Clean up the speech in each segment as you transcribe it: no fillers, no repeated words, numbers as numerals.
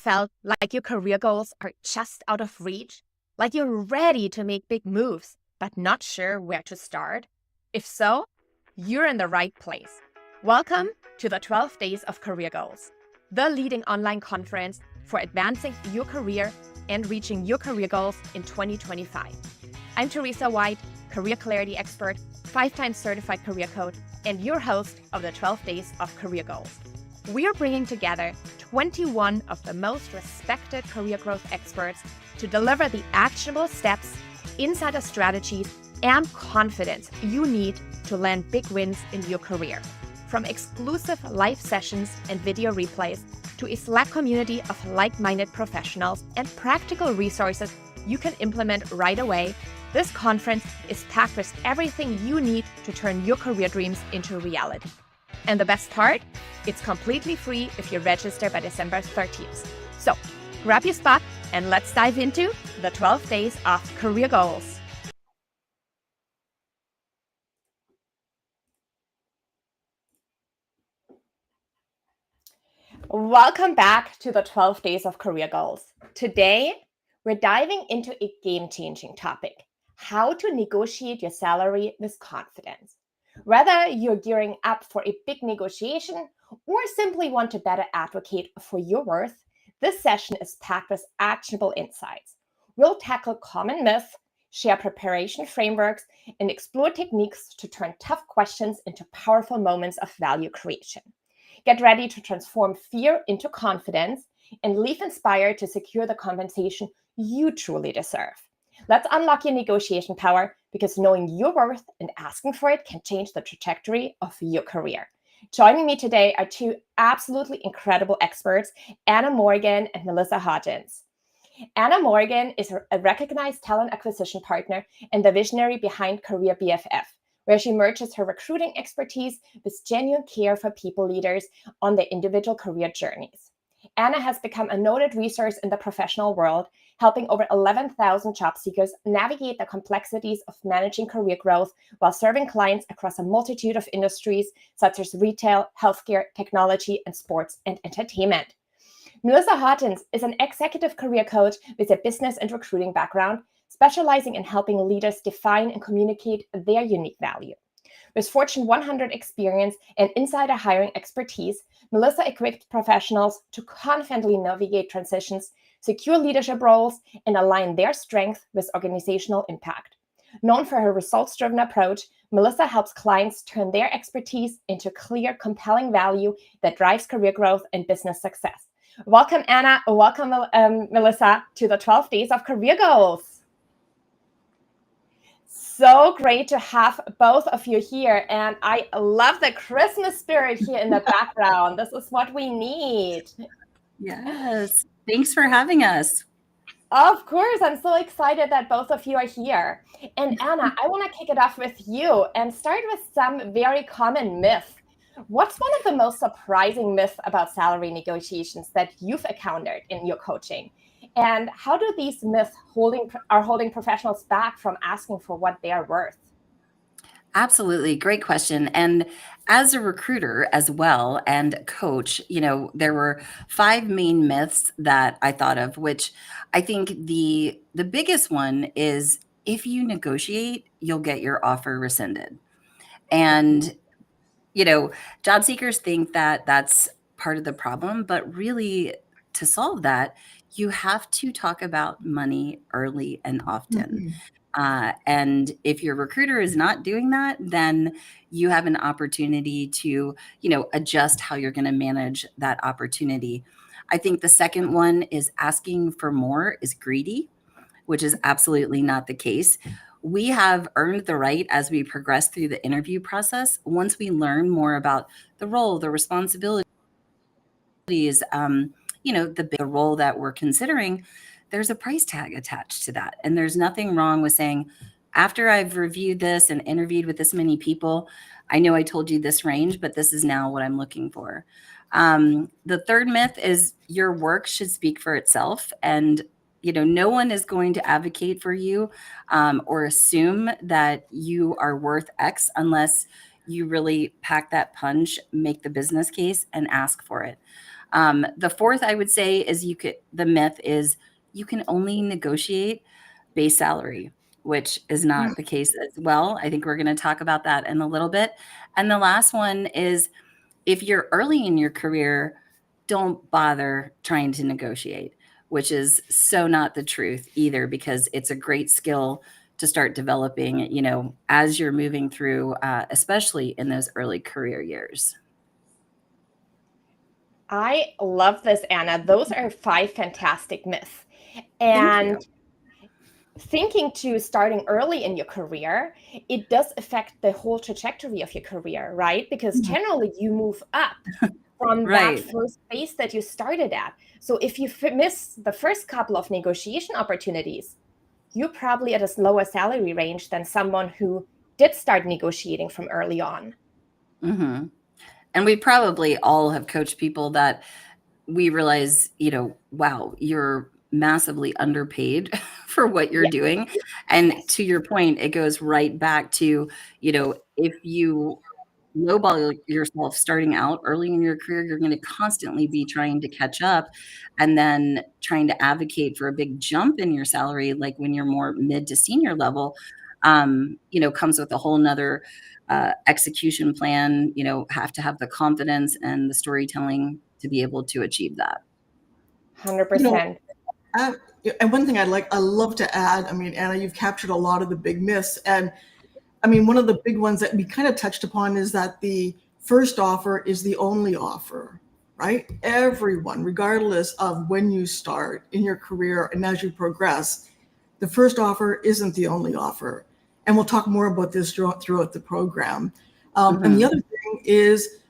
felt like your career goals are just out of reach? Like you're ready to make big moves, but not sure where to start? If so, you're in the right place. Welcome to the 12 Days of Career Goals, the leading online conference for advancing your career and reaching your career goals in 2025. I'm Teresa White, career clarity expert, 5-time certified career coach, and your host of the 12 Days of Career Goals. We are bringing together 21 of the most respected career growth experts to deliver the actionable steps, insider strategies, and confidence you need to land big wins in your career. From exclusive live sessions and video replays to a Slack community of like-minded professionals and practical resources you can implement right away, this conference is packed with everything you need to turn your career dreams into reality. And the best part? It's completely free if you register by December 13th. So grab your spot and let's dive into the 12 Days of Career Goals. Welcome back to the 12 Days of Career Goals. Today, we're diving into a game-changing topic: how to negotiate your salary with confidence. Whether you're gearing up for a big negotiation or simply want to better advocate for your worth, this session is packed with actionable insights. We'll tackle common myths, share preparation frameworks, and explore techniques to turn tough questions into powerful moments of value creation. Get ready to transform fear into confidence and leave inspired to secure the compensation you truly deserve. Let's unlock your negotiation power, because knowing your worth and asking for it can change the trajectory of your career. Joining me today are two absolutely incredible experts, Anna Morgan and Melissa Hodgins. Anna Morgan is a recognized talent acquisition partner and the visionary behind Career BFF, where she merges her recruiting expertise with genuine care for people leaders on their individual career journeys. Anna has become a noted resource in the professional world, helping over 11,000 job seekers navigate the complexities of managing career growth while serving clients across a multitude of industries such as retail, healthcare, technology, and sports and entertainment. Melissa Hodgins is an executive career coach with a business and recruiting background, specializing in helping leaders define and communicate their unique value. With Fortune 100 experience and insider hiring expertise, Melissa equips professionals to confidently navigate transitions, secure leadership roles, and align their strength with organizational impact. Known for her results-driven approach, Melissa helps clients turn their expertise into clear, compelling value that drives career growth and business success. Welcome, Anna. Welcome, Melissa, to the 12 Days of Career Goals. So great to have both of you here. And I love the Christmas spirit here in the background. This is what we need. Yes. Thanks for having us. Of course. I'm so excited that both of you are here. And Anna, I want to kick it off with you and start with some very common myths. What's one of the most surprising myths about salary negotiations that you've encountered in your coaching? And how do these myths are holding professionals back from asking for what they are worth? Absolutely. Great question. And as a recruiter as well and coach, there were 5 main myths that I thought of, which I think the biggest one is if you negotiate, you'll get your offer rescinded. And job seekers think that that's part of the problem, but really to solve that, you have to talk about money early and often. And if your recruiter is not doing that, then you have an opportunity to, adjust how you're going to manage that opportunity. I think the second one is asking for more is greedy, which is absolutely not the case. We have earned the right as we progress through the interview process. Once we learn more about the role, the responsibilities, the role that we're considering, there's a price tag attached to that. And there's nothing wrong with saying, after I've reviewed this and interviewed with this many people, I know I told you this range, but this is now what I'm looking for. The third myth is your work should speak for itself. And no one is going to advocate for you or assume that you are worth X unless you really pack that punch, make the business case, and ask for it. The fourth, I would say, is the myth is you can only negotiate base salary, which is not the case as well. I think we're going to talk about that in a little bit. And the last one is if you're early in your career, don't bother trying to negotiate, which is so not the truth either, because it's a great skill to start developing, as you're moving through, especially in those early career years. I love this, Anna. Those are 5 fantastic myths. And thinking to starting early in your career, it does affect the whole trajectory of your career, right? Because generally you move up from Right. that first base that you started at. So if you miss the first couple of negotiation opportunities, you're probably at a lower salary range than someone who did start negotiating from early on. Mm-hmm. And we probably all have coached people that we realize, wow, you're massively underpaid for what you're doing. And to your point, it goes right back to, if you lowball yourself starting out early in your career, you're going to constantly be trying to catch up and then trying to advocate for a big jump in your salary, like when you're more mid to senior level, comes with a whole nother execution plan, have to have the confidence and the storytelling to be able to achieve that. 100%. And one thing I love to add, Anna, you've captured a lot of the big myths. And one of the big ones that we kind of touched upon is that the first offer is the only offer, right? Everyone, regardless of when you start in your career and as you progress, the first offer isn't the only offer. And we'll talk more about this throughout the program. And the other thing is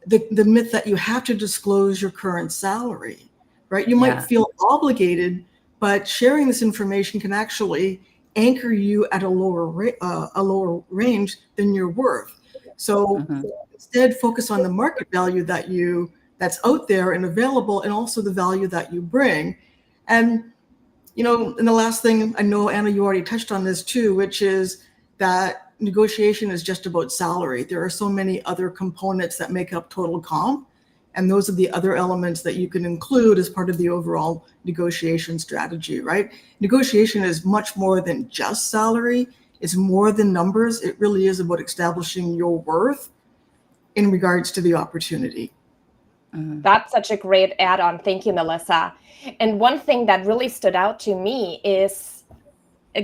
the myth that you have to disclose your current salary, right? You might feel obligated, but sharing this information can actually anchor you at a lower range than you're worth. So instead, focus on the market value that's out there and available, and also the value that you bring. And and the last thing, I know, Anna, you already touched on this too, which is that negotiation is just about salary. There are so many other components that make up total comp. And those are the other elements that you can include as part of the overall negotiation strategy, right? Negotiation is much more than just salary. It's more than numbers. It really is about establishing your worth in regards to the opportunity. That's such a great add-on. Thank you, Melissa. And one thing that really stood out to me is,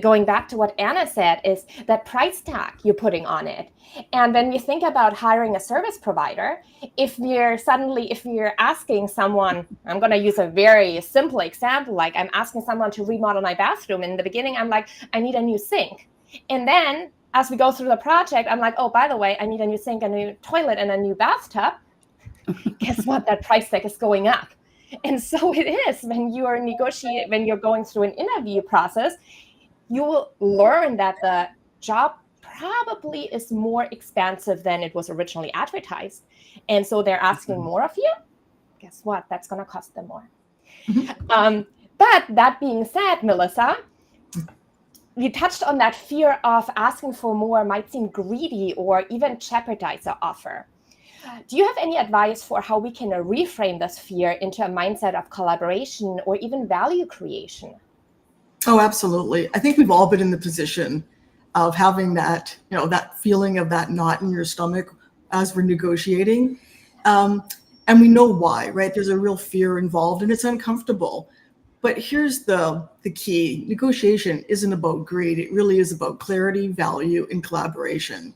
going back to what Anna said, is that price tag you're putting on it. And when you think about hiring a service provider, if you're asking someone, I'm going to use a very simple example, like I'm asking someone to remodel my bathroom. In the beginning, I'm like, I need a new sink. And then as we go through the project, I'm like, oh, by the way, I need a new sink, a new toilet, and a new bathtub. Guess what? That price tag is going up. And so it is when you are negotiating, when you're going through an interview process, you will learn that the job probably is more expensive than it was originally advertised. And so they're asking more of you. Guess what? That's going to cost them more. But that being said, Melissa, you touched on that fear of asking for more might seem greedy or even jeopardize the offer. Do you have any advice for how we can reframe this fear into a mindset of collaboration or even value creation? Oh, absolutely. I think we've all been in the position of having that, that feeling of that knot in your stomach as we're negotiating. And we know why, right? There's a real fear involved and it's uncomfortable. But here's the key. Negotiation isn't about greed. It really is about clarity, value, and collaboration.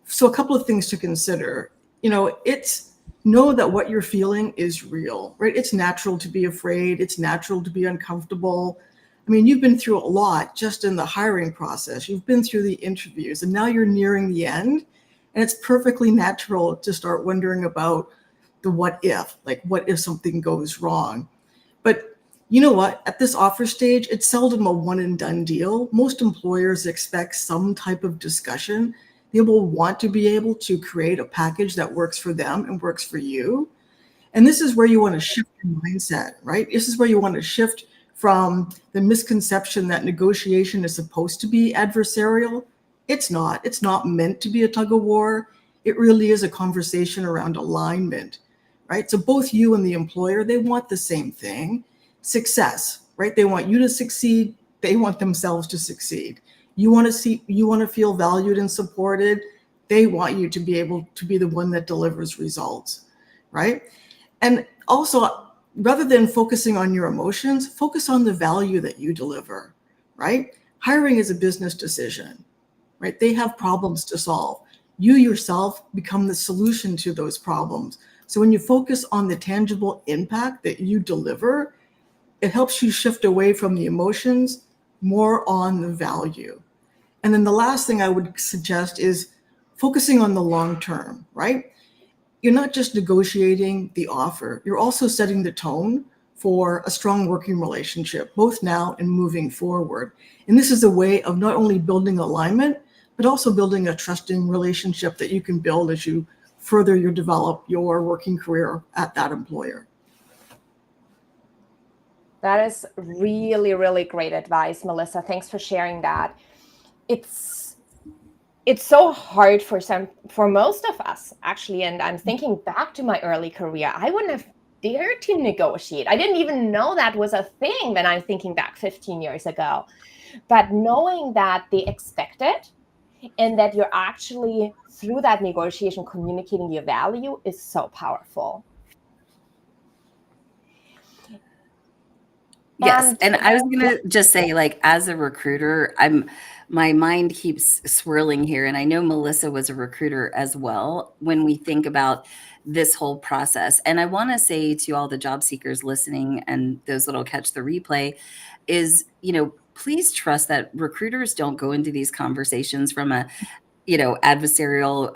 So a couple of things to consider. It's know that what you're feeling is real, right? It's natural to be afraid. It's natural to be uncomfortable. You've been through a lot just in the hiring process. You've been through the interviews, and now you're nearing the end. And it's perfectly natural to start wondering about the what if, like what if something goes wrong? But you know what? At this offer stage, it's seldom a one and done deal. Most employers expect some type of discussion. They will want to be able to create a package that works for them and works for you. And this is where you want to shift your mindset, right? This is where you want to shift from the misconception that negotiation is supposed to be adversarial. It's not. It's not meant to be a tug of war. It really is a conversation around alignment, right? So both you and the employer, they want the same thing, success, right? They want you to succeed. They want themselves to succeed. You want to feel valued and supported. They want you to be able to be the one that delivers results, right? And also, rather than focusing on your emotions, focus on the value that you deliver, right? Hiring is a business decision, right? They have problems to solve. You yourself become the solution to those problems. So when you focus on the tangible impact that you deliver, it helps you shift away from the emotions, more on the value. And then the last thing I would suggest is focusing on the long term, right? You're not just negotiating the offer, you're also setting the tone for a strong working relationship, both now and moving forward. And this is a way of not only building alignment, but also building a trusting relationship that you can build as you further develop your working career at that employer. That is really, really great advice, Melissa. Thanks for sharing that. It's so hard for most of us, actually. And I'm thinking back to my early career. I wouldn't have dared to negotiate. I didn't even know that was a thing when I'm thinking back 15 years ago. But knowing that they expect it and that you're actually, through that negotiation, communicating your value is so powerful. Yes. And I was going to just say, like, as a recruiter, my mind keeps swirling here. And I know Melissa was a recruiter as well when we think about this whole process. And I want to say to all the job seekers listening and those that'll catch the replay is, please trust that recruiters don't go into these conversations from a adversarial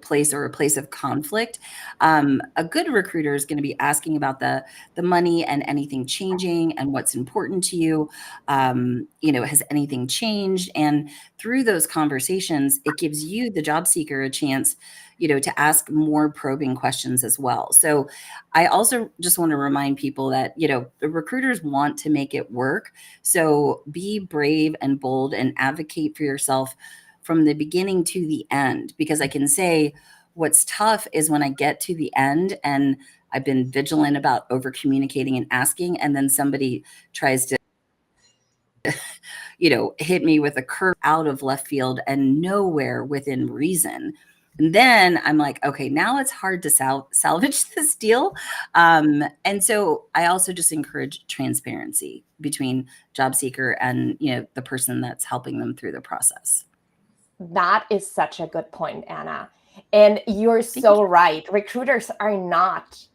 place or a place of conflict. A good recruiter is going to be asking about the money and anything changing and what's important to you. Has anything changed? And through those conversations, it gives you, the job seeker, a chance, to ask more probing questions as well. So I also just want to remind people that, the recruiters want to make it work. So be brave and bold and advocate for yourself from the beginning to the end, because I can say what's tough is when I get to the end and I've been vigilant about over communicating and asking, and then somebody tries to, hit me with a curve out of left field and nowhere within reason. And then I'm like, okay, now it's hard to salvage this deal. And so I also just encourage transparency between job seeker and, the person that's helping them through the process. That is such a good point, Anna. And you're so right. Recruiters are not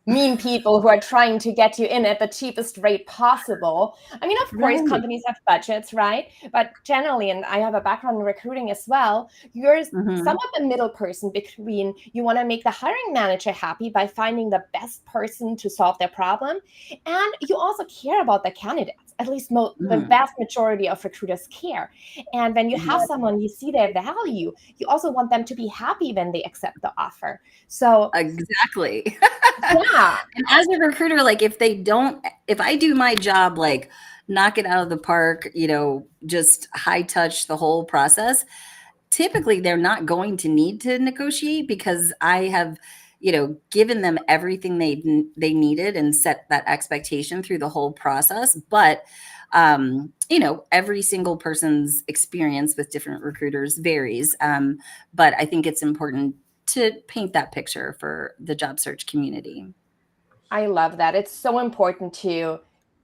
mean people who are trying to get you in at the cheapest rate possible. I mean, of course, companies have budgets, right? But generally, and I have a background in recruiting as well, you're somewhat the middle person between, you want to make the hiring manager happy by finding the best person to solve their problem. And you also care about the candidates. At least the vast majority of recruiters care. And when you have someone, you see their value, you also want them to be happy when they accept the offer. So exactly. Yeah. And as a recruiter, like, if I do my job, like, knock it out of the park, just high touch the whole process, typically they're not going to need to negotiate because I have, given them everything they needed and set that expectation through the whole process. But, every single person's experience with different recruiters varies. But I think it's important to paint that picture for the job search community. I love that. It's so important to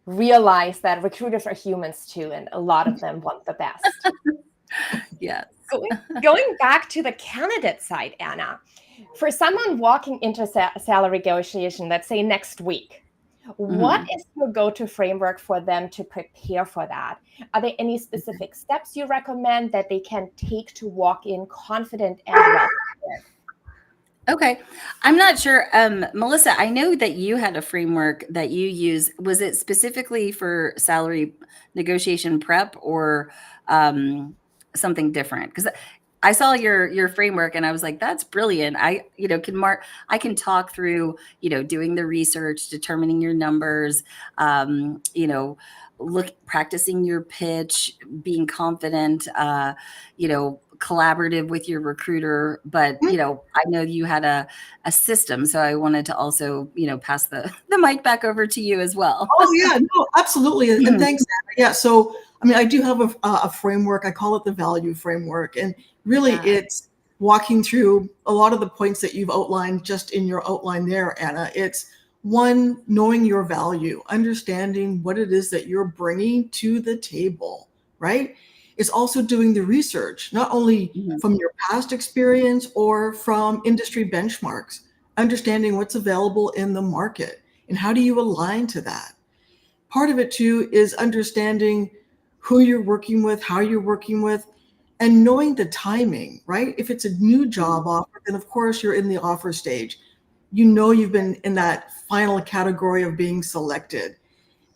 realize that recruiters are humans too, and a lot of them want the best. Yes. Going back to the candidate side, Anna, for someone walking into salary negotiation, let's say next week, what is your go-to framework for them to prepare for that? Are there any specific steps you recommend that they can take to walk in confident and well prepared? Okay. I'm not sure. Melissa, I know that you had a framework that you use. Was it specifically for salary negotiation prep or something different? Because I saw your framework and I was like, that's brilliant. I can talk through, doing the research, determining your numbers, practicing your pitch, being confident, collaborative with your recruiter, but, I know you had a system. So I wanted to also, pass the mic back over to you as well. Oh yeah, no, absolutely. And thanks, Anna. Yeah. So, I do have a framework. I call it the value framework. And really it's walking through a lot of the points that you've outlined just in your outline there, Anna. It's one, knowing your value, understanding what it is that you're bringing to the table, right? It's also doing the research, not only from your past experience or from industry benchmarks, understanding what's available in the market and how do you align to that. Part of it too is understanding who you're working with, how you're working with, and knowing the timing, right? If it's a new job offer, then of course you're in the offer stage. You've been in that final category of being selected.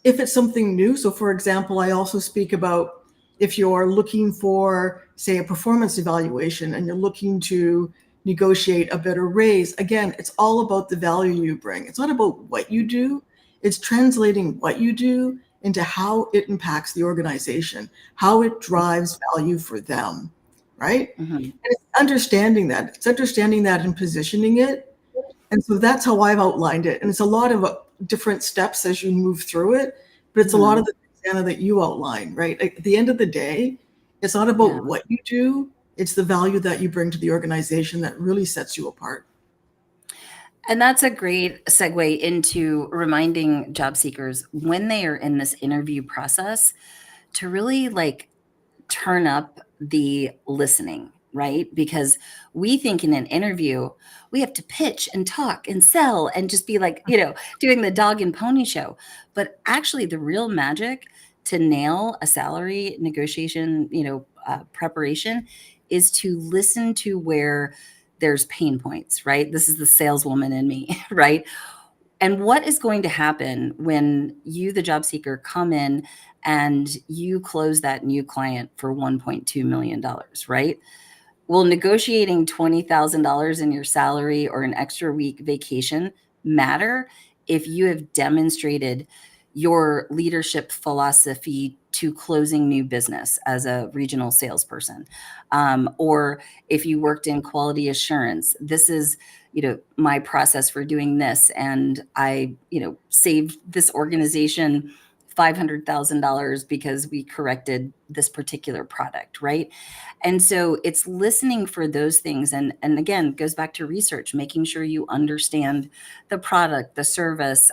If it's something new, so for example, I also speak about if you're looking for, say, a performance evaluation and you're looking to negotiate a better raise, again, it's all about the value you bring. It's not about what you do. It's translating what you do into how it impacts the organization, how it drives value for them, right? And it's understanding that. It's understanding that and positioning it. And so that's how I've outlined it. And it's a lot of different steps as you move through it, but it's a lot of the things, Anna, that you outlined, right? At the end of the day, it's not about what you do. It's the value that you bring to the organization that really sets you apart. And that's a great segue into reminding job seekers when they are in this interview process to really turn up the listening, right? Because we think in an interview, we have to pitch and talk and sell and just be doing the dog and pony show. But actually the real magic to nail a salary negotiation, preparation is to listen to where there's pain points, right? This is the saleswoman in me, right? And what is going to happen when you, the job seeker, come in and you close that new client for $1.2 million, right? Will negotiating $20,000 in your salary or an extra week vacation matter if you have demonstrated your leadership philosophy to closing new business as a regional salesperson? Or if you worked in quality assurance, this is, my process for doing this. And I, saved this organization $500,000 because we corrected this particular product, right? And so it's listening for those things. And again, goes back to research, making sure you understand the product, the service,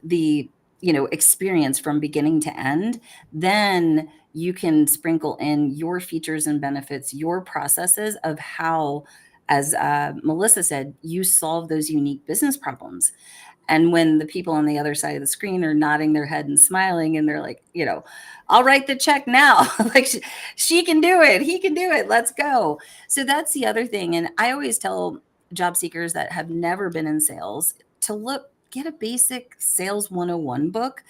the experience from beginning to end. Then you can sprinkle in your features and benefits, your processes of how, as Melissa said, you solve those unique business problems. And when the people on the other side of the screen are nodding their head and smiling and they're like, I'll write the check now. She can do it. He can do it. Let's go. So that's the other thing. And I always tell job seekers that have never been in sales to get a basic sales 101 book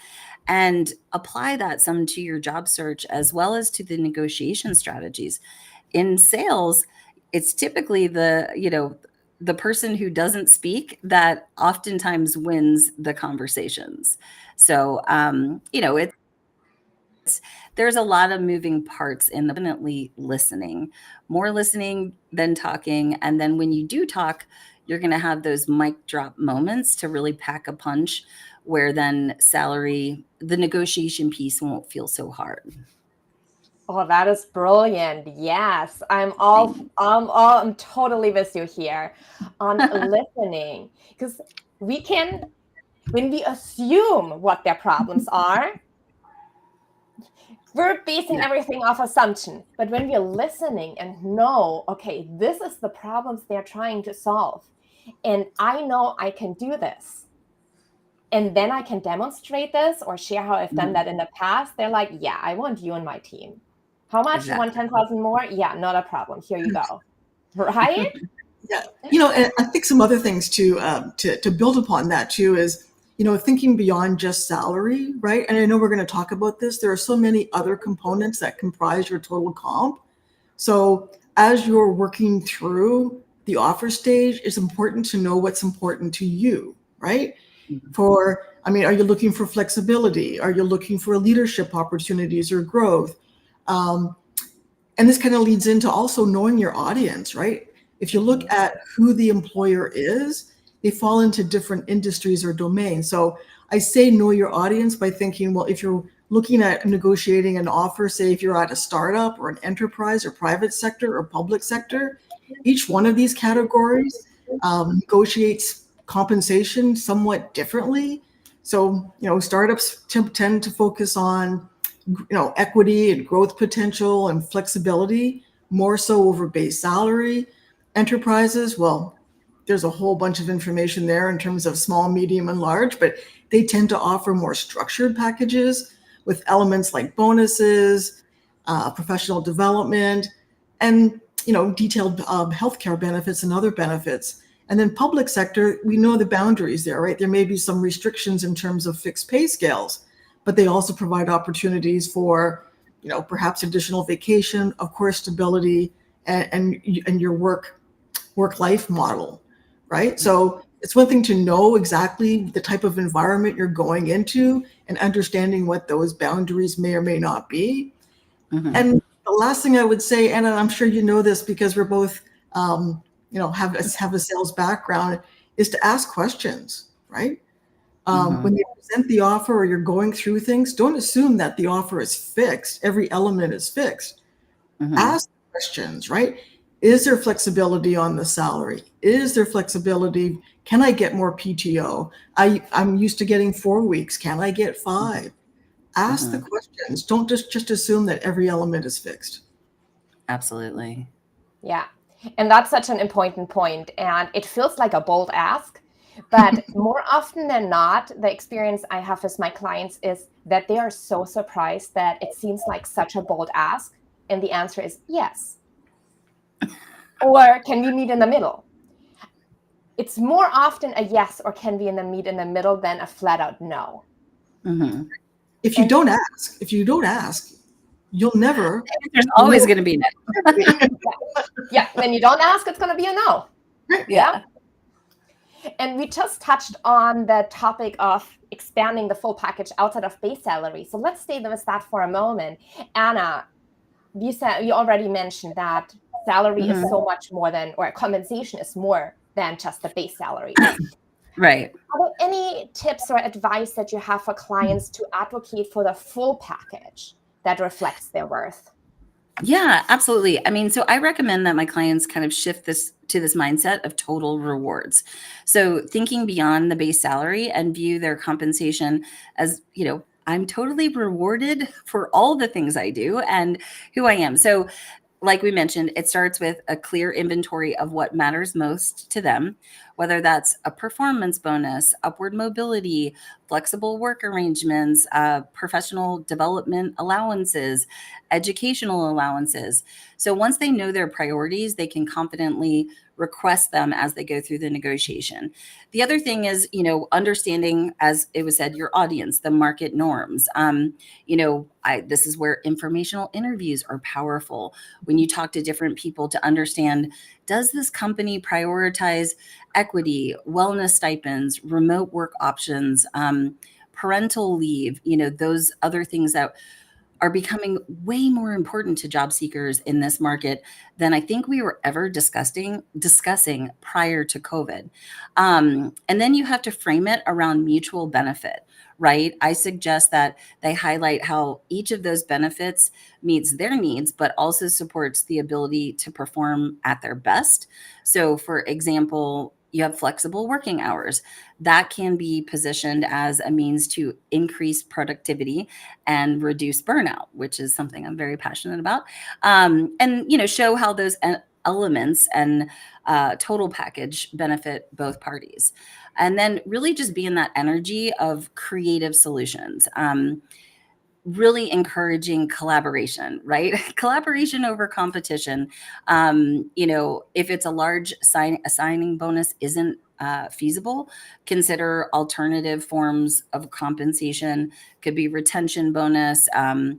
and apply that some to your job search as well as to the negotiation strategies. In sales, it's typically the person who doesn't speak that oftentimes wins the conversations. So, there's a lot of moving parts in definitely listening, more listening than talking. And then when you do talk, you're going to have those mic drop moments to really pack a punch where then the negotiation piece won't feel so hard. Oh, that is brilliant. Yes, I'm totally with you here on listening, because when we assume what their problems are, we're basing everything off assumption. But when we're listening and know, okay, this is the problems they're trying to solve, and I know I can do this, and then I can demonstrate this or share how I've done that in the past, they're like, yeah, I want you on my team. How much? Exactly. You want 10,000 more? Yeah, not a problem. Here you go. Right? Yeah. And I think some other things to build upon that too is, thinking beyond just salary, right? And I know we're going to talk about this. There are so many other components that comprise your total comp. So as you're working through the offer stage, it's important to know what's important to you, right? Are you looking for flexibility? Are you looking for leadership opportunities or growth? And this kind of leads into also knowing your audience, right? If you look at who the employer is, they fall into different industries or domains. So I say know your audience by thinking, well, if you're looking at negotiating an offer, say if you're at a startup or an enterprise or private sector or public sector, each one of these categories negotiates compensation somewhat differently. So, startups tend to focus on, equity and growth potential and flexibility more so over base salary. Enterprises, well, there's a whole bunch of information there in terms of small, medium, and large, but they tend to offer more structured packages with elements like bonuses, professional development, and detailed healthcare benefits and other benefits. And then public sector, we know the boundaries there, right? There may be some restrictions in terms of fixed pay scales, but they also provide opportunities for, perhaps additional vacation, of course, stability, and your work-life model, right? So it's one thing to know exactly the type of environment you're going into and understanding what those boundaries may or may not be. And the last thing I would say, and I'm sure you know this because we're both, have a sales background, is to ask questions, right? When you present the offer or you're going through things, don't assume that the offer is fixed. Every element is fixed. Ask questions, right? Is there flexibility on the salary? Is there flexibility? Can I get more PTO? I'm used to getting 4 weeks. Can I get 5? Ask the questions. Don't just assume that every element is fixed. Absolutely. Yeah. And that's such an important point. And it feels like a bold ask. But more often than not, the experience I have with my clients is that they are so surprised that it seems like such a bold ask. And the answer is yes. Or can we meet in the middle? It's more often a yes or can we meet in the middle than a flat out no. If you don't ask, you'll never. There's always going to be no. Yeah, when you don't ask, it's going to be a no. Yeah. And we just touched on the topic of expanding the full package outside of base salary. So let's stay with that for a moment. Anna, you already mentioned that salary is so much more than, or compensation is more than just the base salary. Right. Are there any tips or advice that you have for clients to advocate for the full package that reflects their worth? Yeah, absolutely. I mean, so I recommend that my clients kind of shift this to this mindset of total rewards. So thinking beyond the base salary and view their compensation as, I'm totally rewarded for all the things I do and who I am. So like we mentioned, it starts with a clear inventory of what matters most to them, whether that's a performance bonus, upward mobility, flexible work arrangements, professional development allowances, educational allowances. So once they know their priorities, they can confidently request them as they go through the negotiation. The other thing is, understanding, as it was said, your audience, the market norms. This is where informational interviews are powerful. When you talk to different people to understand, does this company prioritize equity, wellness stipends, remote work options, parental leave, those other things that are becoming way more important to job seekers in this market than I think we were ever discussing prior to COVID. And then you have to frame it around mutual benefit, right? I suggest that they highlight how each of those benefits meets their needs, but also supports the ability to perform at their best. So for example, you have flexible working hours. That can be positioned as a means to increase productivity and reduce burnout, which is something I'm very passionate about. And show how those elements and total package benefit both parties. And then really just be in that energy of creative solutions. Really encouraging collaboration, right? Collaboration over competition. If it's a large signing bonus isn't feasible, consider alternative forms of compensation. Could be retention bonus, a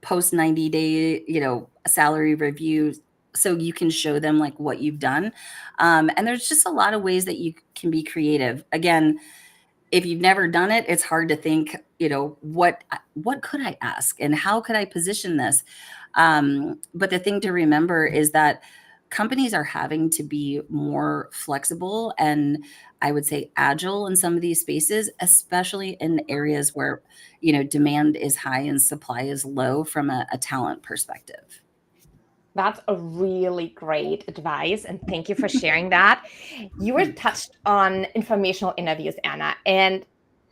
post 90-day, salary review. So you can show them like what you've done. And there's just a lot of ways that you can be creative. Again, if you've never done it, it's hard to think, what could I ask and how could I position this? But the thing to remember is that companies are having to be more flexible and, I would say, agile in some of these spaces, especially in areas where, demand is high and supply is low from a talent perspective. That's a really great advice, and thank you for sharing that. You were touched on informational interviews, Anna, and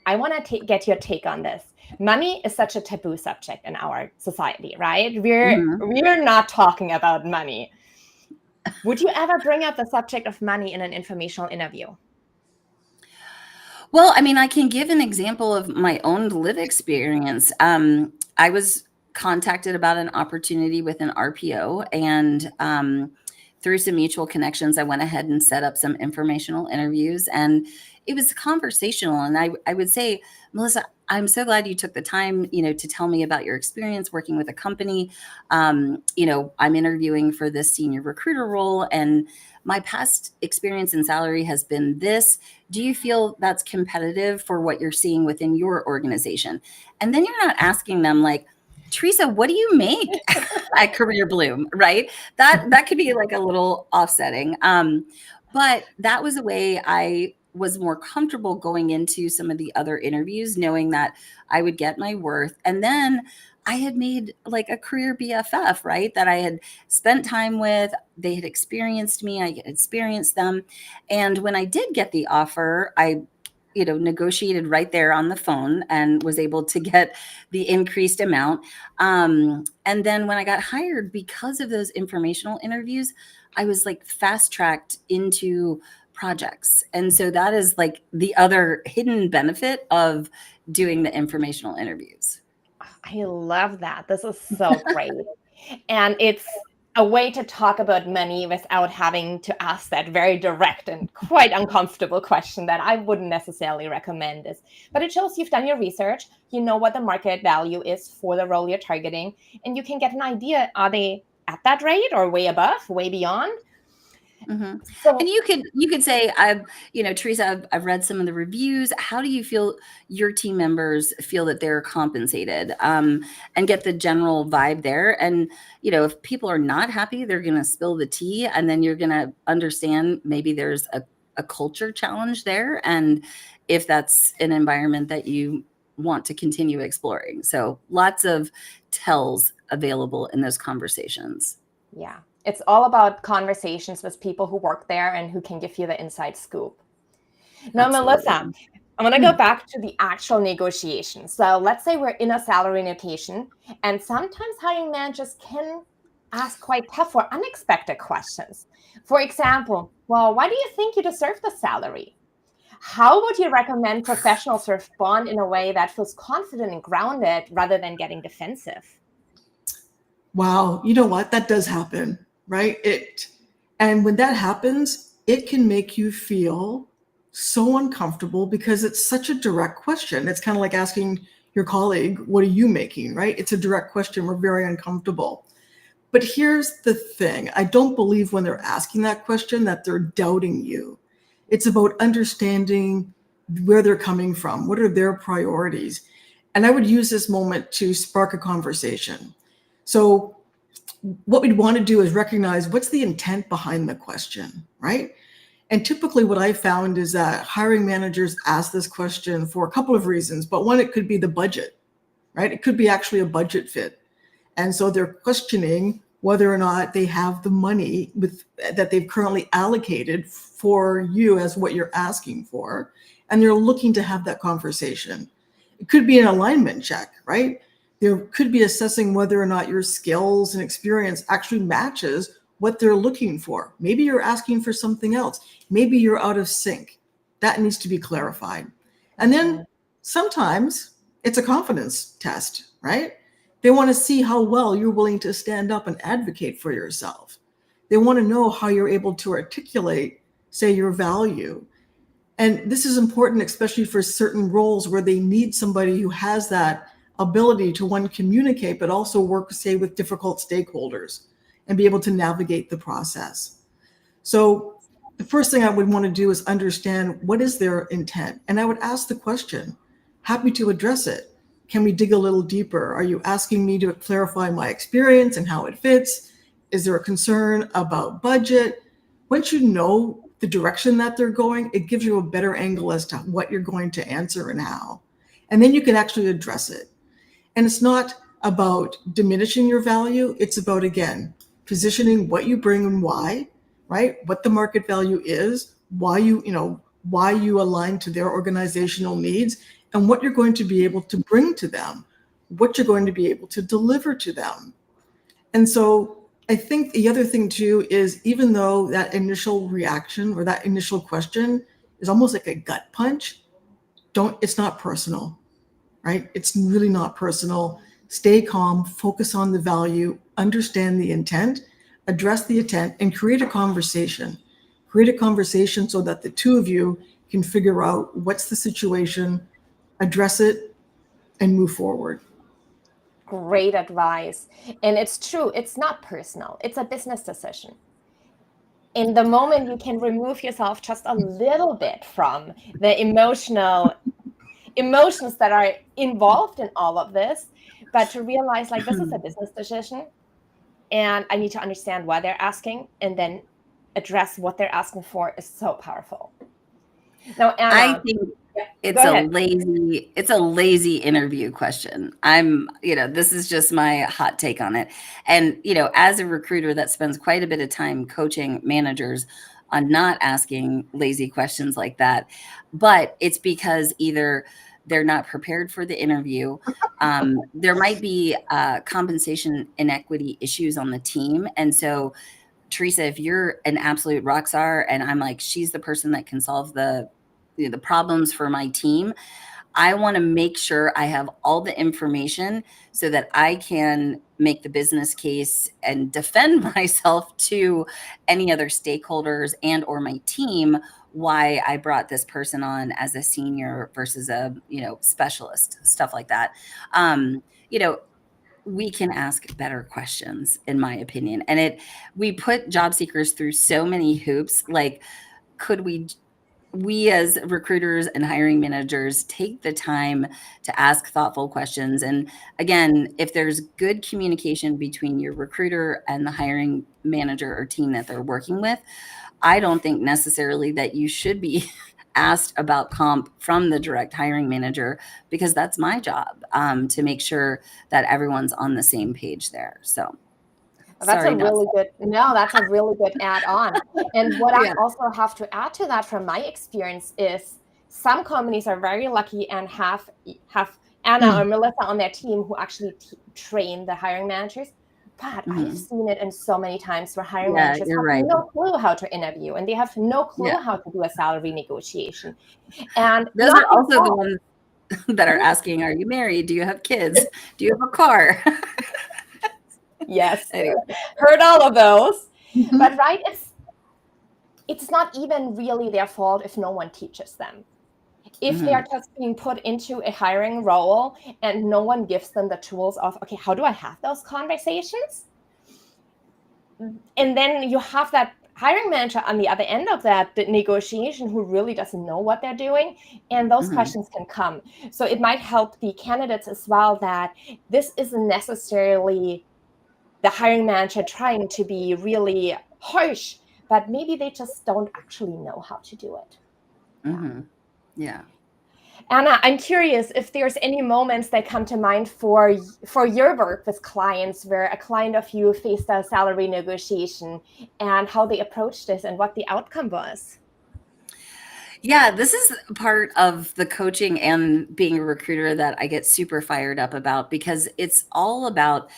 I want to get your take on this. Money is such a taboo subject in our society, right? We're not talking about money. Would you ever bring up the subject of money in an informational interview? Well, I mean, I can give an example of my own live experience. I was contacted about an opportunity with an RPO, and through some mutual connections, I went ahead and set up some informational interviews, and it was conversational. And I would say, Melissa, I'm so glad you took the time, to tell me about your experience working with a company. I'm interviewing for this senior recruiter role, and my past experience in salary has been this. Do you feel that's competitive for what you're seeing within your organization? And then you're not asking them like, Teresa, what do you make at Career Bloom, right? That could be like a little offsetting. But that was a way I was more comfortable going into some of the other interviews, knowing that I would get my worth. And then I had made like a career BFF, right? That I had spent time with. They had experienced me. I had experienced them. And when I did get the offer, I negotiated right there on the phone and was able to get the increased amount. And then when I got hired, because of those informational interviews, I was like fast tracked into projects. And so that is like the other hidden benefit of doing the informational interviews. I love that. This is so great. And it's a way to talk about money without having to ask that very direct and quite uncomfortable question that I wouldn't necessarily recommend this. But it shows you've done your research, you know what the market value is for the role you're targeting, and you can get an idea, are they at that rate or way above, way beyond? Mm-hmm. So, and you could say, Teresa, I've read some of the reviews. How do you feel your team members feel that they're compensated, and get the general vibe there? And, if people are not happy, they're going to spill the tea, and then you're going to understand maybe there's a culture challenge there. And if that's an environment that you want to continue exploring. So lots of tells available in those conversations. Yeah. It's all about conversations with people who work there and who can give you the inside scoop. Now, Absolutely. Melissa, I'm going to go back to the actual negotiation. So let's say we're in a salary negotiation, and sometimes hiring managers can ask quite tough or unexpected questions. For example, well, why do you think you deserve the salary? How would you recommend professionals respond in a way that feels confident and grounded rather than getting defensive? Wow, you know what? That does happen, right? And when that happens, it can make you feel so uncomfortable because it's such a direct question. It's kind of like asking your colleague, what are you making, right? It's a direct question. We're very uncomfortable. But here's the thing. I don't believe when they're asking that question that they're doubting you. It's about understanding where they're coming from. What are their priorities? And I would use this moment to spark a conversation. So what we'd want to do is recognize what's the intent behind the question, right? And typically what I found is that hiring managers ask this question for a couple of reasons, but one, it could be the budget, right? It could be actually a budget fit. And so they're questioning whether or not they have the money that they've currently allocated for you as what you're asking for. And they're looking to have that conversation. It could be an alignment check, right? There could be assessing whether or not your skills and experience actually matches what they're looking for. Maybe you're asking for something else. Maybe you're out of sync. That needs to be clarified. And then sometimes it's a confidence test, right? They want to see how well you're willing to stand up and advocate for yourself. They want to know how you're able to articulate, say, your value. And this is important, especially for certain roles where they need somebody who has that ability to, one, communicate, but also work, say, with difficult stakeholders and be able to navigate the process. So the first thing I would want to do is understand what is their intent. And I would ask the question, happy to address it. Can we dig a little deeper? Are you asking me to clarify my experience and how it fits? Is there a concern about budget? Once you know the direction that they're going, it gives you a better angle as to what you're going to answer and how. And then you can actually address it. And it's not about diminishing your value. It's about, again, positioning what you bring and why, right? What the market value is, why you align to their organizational needs, and what you're going to be able to bring to them, what you're going to be able to deliver to them. And so I think the other thing too is, even though that initial reaction or that initial question is almost like a gut punch, it's not personal, right? It's really not personal. Stay calm, focus on the value, understand the intent, address the intent, and create a conversation. Create a conversation so that the two of you can figure out what's the situation, address it, and move forward. Great advice. And it's true, it's not personal, it's a business decision. In the moment, you can remove yourself just a little bit from the emotions that are involved in all of this, but to realize, like, this is a business decision and I need to understand why they're asking, and then address what they're asking for is so powerful. Now, Anna, I think it's a lazy interview question. This is just my hot take on it. And, as a recruiter that spends quite a bit of time coaching managers on not asking lazy questions like that, but it's because either they're not prepared for the interview. There might be compensation inequity issues on the team. And so, Teresa, if you're an absolute rock star and I'm like, she's the person that can solve the problems for my team, I want to make sure I have all the information so that I can make the business case and defend myself to any other stakeholders and or my team why I brought this person on as a senior versus a specialist, stuff like that. We can ask better questions, in my opinion, and we put job seekers through so many hoops. Like, could we as recruiters and hiring managers take the time to ask thoughtful questions? And again, if there's good communication between your recruiter and the hiring manager or team that they're working with, I don't think necessarily that you should be asked about comp from the direct hiring manager, because that's my job, to make sure that everyone's on the same page there. So that's a really good add-on. And what I also have to add to that from my experience is some companies are very lucky and have Anna or Melissa on their team who actually train the hiring managers. But I've seen it in so many times where hiring managers have no clue how to interview, and they have no clue how to do a salary negotiation. And those are also the ones that are asking, are you married? Do you have kids? Do you have a car? Yes, anyway. Heard all of those. But it's not even really their fault if no one teaches them. If they are just being put into a hiring role and no one gives them the tools of, okay, how do I have those conversations? And then you have that hiring manager on the other end of that negotiation who really doesn't know what they're doing, and those questions can come. So it might help the candidates as well that this isn't necessarily the hiring manager trying to be really harsh, but maybe they just don't actually know how to do it. Yeah. Anna, I'm curious if there's any moments that come to mind for your work with clients where a client of you faced a salary negotiation and how they approached this and what the outcome was. Yeah, this is part of the coaching and being a recruiter that I get super fired up about, because it's all about,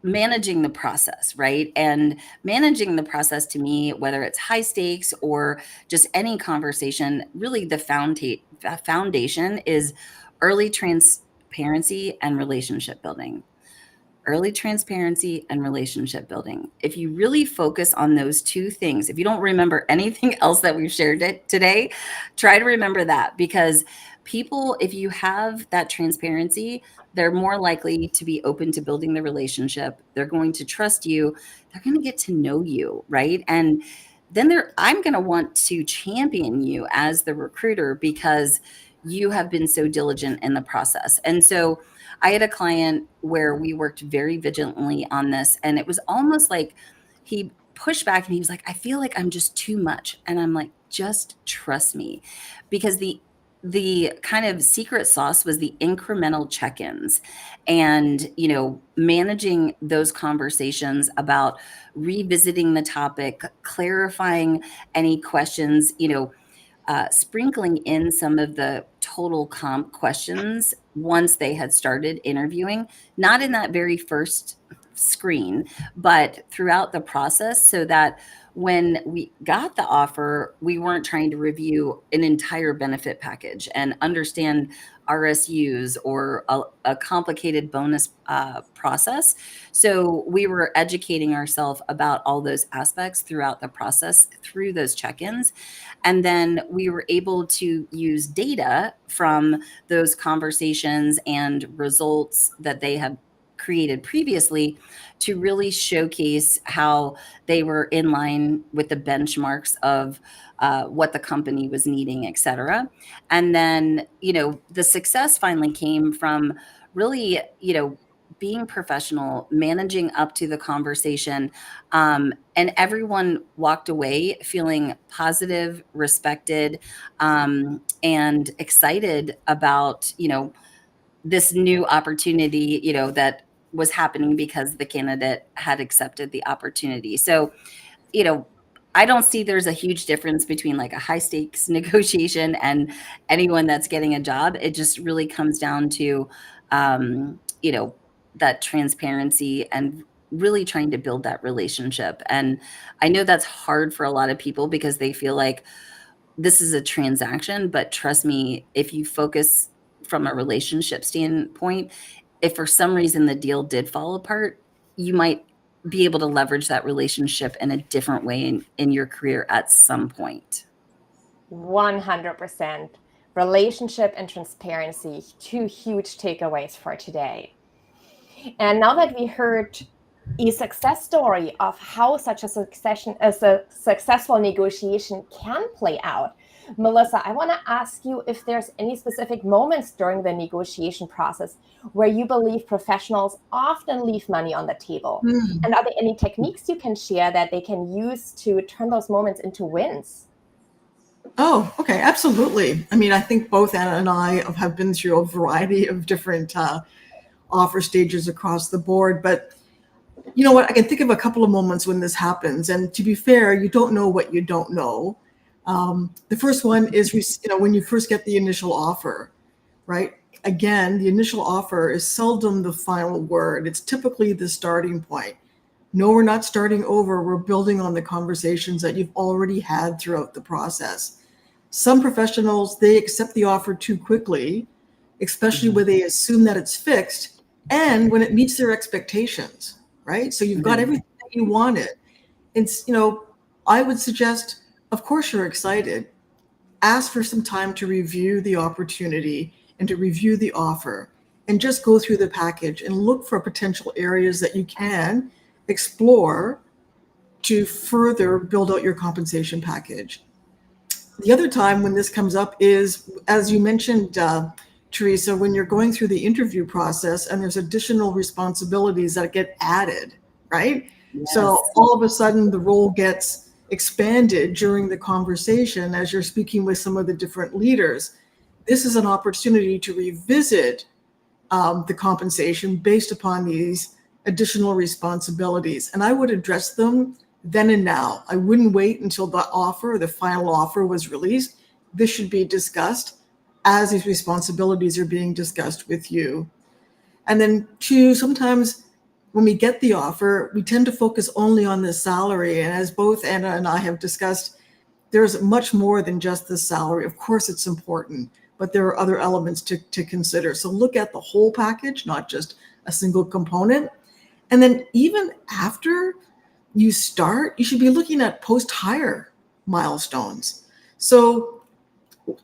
managing the process, right? And managing the process, to me, whether it's high stakes or just any conversation, really the foundation is early transparency and relationship building. Early transparency and relationship building. If you really focus on those two things, if you don't remember anything else that we've shared today, try to remember that, because people, if you have that transparency, they're more likely to be open to building the relationship. They're going to trust you. They're going to get to know you, right? And then I'm going to want to champion you as the recruiter because you have been so diligent in the process. And so I had a client where we worked very vigilantly on this, and it was almost like he pushed back and he was like, I feel like I'm just too much. And I'm like, just trust me, because the kind of secret sauce was the incremental check-ins and, managing those conversations about revisiting the topic, clarifying any questions, sprinkling in some of the total comp questions once they had started interviewing, not in that very first screen, but throughout the process, so that when we got the offer, we weren't trying to review an entire benefit package and understand RSUs or a complicated bonus process. So we were educating ourselves about all those aspects throughout the process through those check-ins. And then we were able to use data from those conversations and results that they had created previously to really showcase how they were in line with the benchmarks of what the company was needing, et cetera. And then, the success finally came from really, being professional, managing up to the conversation, and everyone walked away feeling positive, respected, and excited about, this new opportunity, that was happening because the candidate had accepted the opportunity. So, I don't see there's a huge difference between like a high stakes negotiation and anyone that's getting a job. It just really comes down to, that transparency and really trying to build that relationship. And I know that's hard for a lot of people because they feel like this is a transaction, but trust me, if you focus from a relationship standpoint, if for some reason the deal did fall apart, you might be able to leverage that relationship in a different way in your career at some point. 100%. Relationship and transparency, two huge takeaways for today. And now that we heard a success story of how such a successful negotiation can play out, Melissa, I want to ask you if there's any specific moments during the negotiation process where you believe professionals often leave money on the table. And are there any techniques you can share that they can use to turn those moments into wins? Oh, okay, absolutely. I mean, I think both Anna and I have been through a variety of different offer stages across the board. But you know what? I can think of a couple of moments when this happens. And to be fair, you don't know what you don't know. The first one is, when you first get the initial offer, right? Again, the initial offer is seldom the final word. It's typically the starting point. No, we're not starting over. We're building on the conversations that you've already had throughout the process. Some professionals, they accept the offer too quickly, especially when they assume that it's fixed and when it meets their expectations, right? So you've got everything that you wanted. It's, I would suggest, of course you're excited. Ask for some time to review the opportunity and to review the offer and just go through the package and look for potential areas that you can explore to further build out your compensation package. The other time when this comes up is, as you mentioned, Teresa, when you're going through the interview process and there's additional responsibilities that get added, right? Yes. So all of a sudden the role gets expanded during the conversation as you're speaking with some of the different leaders. This is an opportunity to revisit the compensation based upon these additional responsibilities. And I would address them then and now. I wouldn't wait until the final offer was released. This should be discussed as these responsibilities are being discussed with you. And then two, sometimes when we get the offer, we tend to focus only on the salary. And as both Anna and I have discussed, there's much more than just the salary. Of course, it's important, but there are other elements to consider. So look at the whole package, not just a single component. And then even after you start, you should be looking at post-hire milestones. So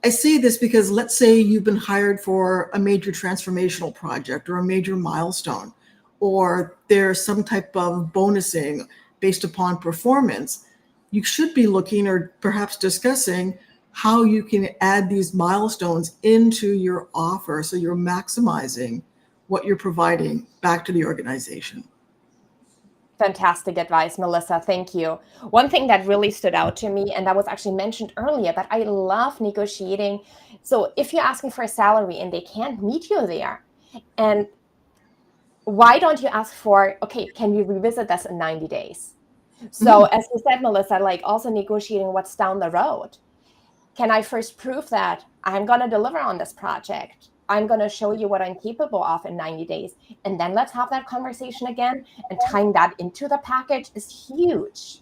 I say this because let's say you've been hired for a major transformational project or a major milestone, or there's some type of bonusing based upon performance. you should be looking or perhaps discussing how you can add these milestones into your offer so you're maximizing what you're providing back to the organization. Fantastic advice, Melissa. Thank you. One thing that really stood out to me, and that was actually mentioned earlier, but I love negotiating. So if you're asking for a salary and they can't meet you there, and why don't you ask for, okay, can we revisit this in 90 days? So as you said, Melissa, like also negotiating what's down the road. Can I first prove that I'm going to deliver on this project? I'm going to show you what I'm capable of in 90 days. And then let's have that conversation again. And tying that into the package is huge.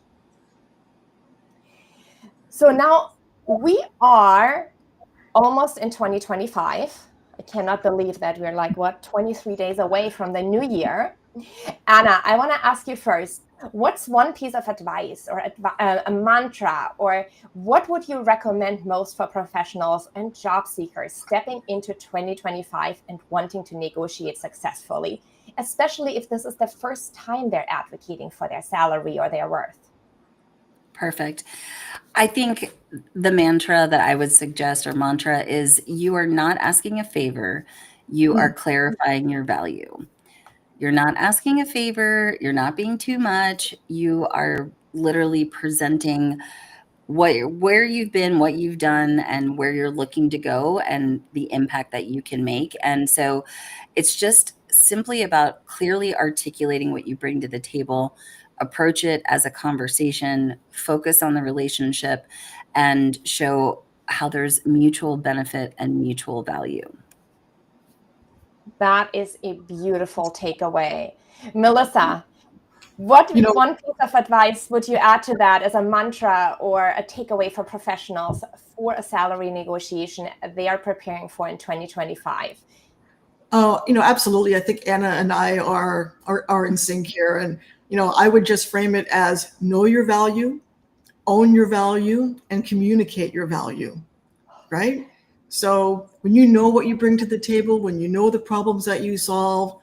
So now we are almost in 2025. I cannot believe that we're like, 23 days away from the new year. Anna, I want to ask you first, what's one piece of advice or a mantra, or what would you recommend most for professionals and job seekers stepping into 2025 and wanting to negotiate successfully, especially if this is the first time they're advocating for their salary or their worth? Perfect. I think the mantra that I would suggest, or mantra, is you are not asking a favor, you are clarifying your value. You're not asking a favor, you're not being too much, you are literally presenting where you've been, what you've done, and where you're looking to go, and the impact that you can make. And so it's just simply about clearly articulating what you bring to the table, approach it as a conversation, focus on the relationship, and show how there's mutual benefit and mutual value. That is a beautiful takeaway. Melissa, what one piece of advice would you add to that as a mantra or a takeaway for professionals for a salary negotiation they are preparing for in 2025? Absolutely. I think Anna and I are in sync here. And, I would just frame it as know your value, own your value, and communicate your value, right? So when you know what you bring to the table, when you know the problems that you solve,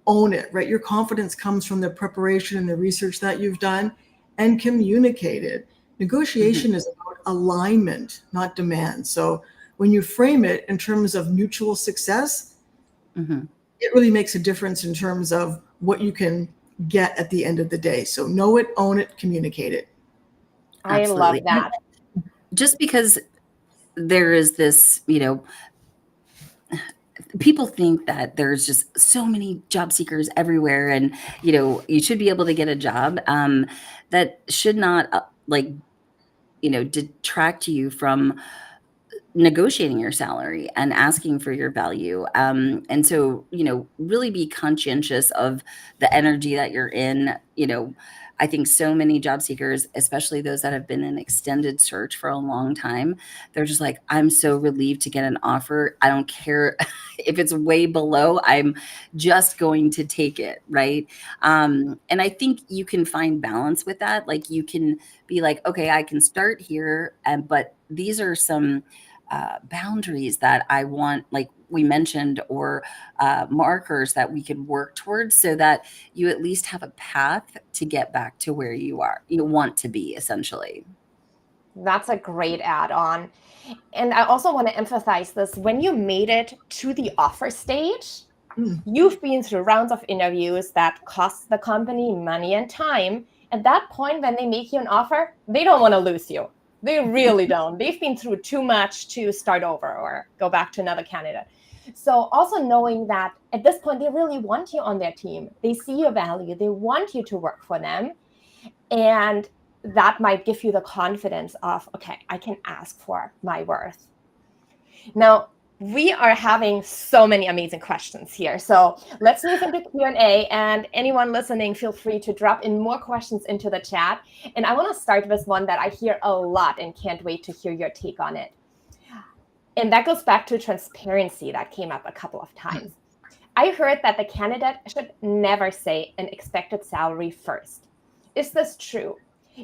own it, right? Your confidence comes from the preparation and the research that you've done, and communicate it. Negotiation is about alignment, not demand. So when you frame it in terms of mutual success, it really makes a difference in terms of what you can get at the end of the day. So know it, own it, communicate it. Absolutely. I love that. Just because there is this, people think that there's just so many job seekers everywhere, and you should be able to get a job. That should not detract you from negotiating your salary and asking for your value. And so, really be conscientious of the energy that you're in. I think so many job seekers, especially those that have been in extended search for a long time, they're just like, I'm so relieved to get an offer. I don't care if it's way below, I'm just going to take it. Right. And I think you can find balance with that. Like you can be like, okay, I can start here, but these are some boundaries that I want, like we mentioned, or markers that we could work towards, so that you at least have a path to get back to where you want to be, essentially. That's a great add-on. And I also want to emphasize this: when you made it to the offer stage, you've been through rounds of interviews that cost the company money and time. At that point, when they make you an offer, they don't want to lose you. They really don't. They've been through too much to start over or go back to another candidate. So also knowing that at this point, they really want you on their team. They see your value. They want you to work for them. And that might give you the confidence of, okay, I can ask for my worth. Now, we are having so many amazing questions here. So let's move into Q&A, and anyone listening, feel free to drop in more questions into the chat. And I want to start with one that I hear a lot and can't wait to hear your take on it. And that goes back to transparency that came up a couple of times. I heard that the candidate should never say an expected salary first. Is this true?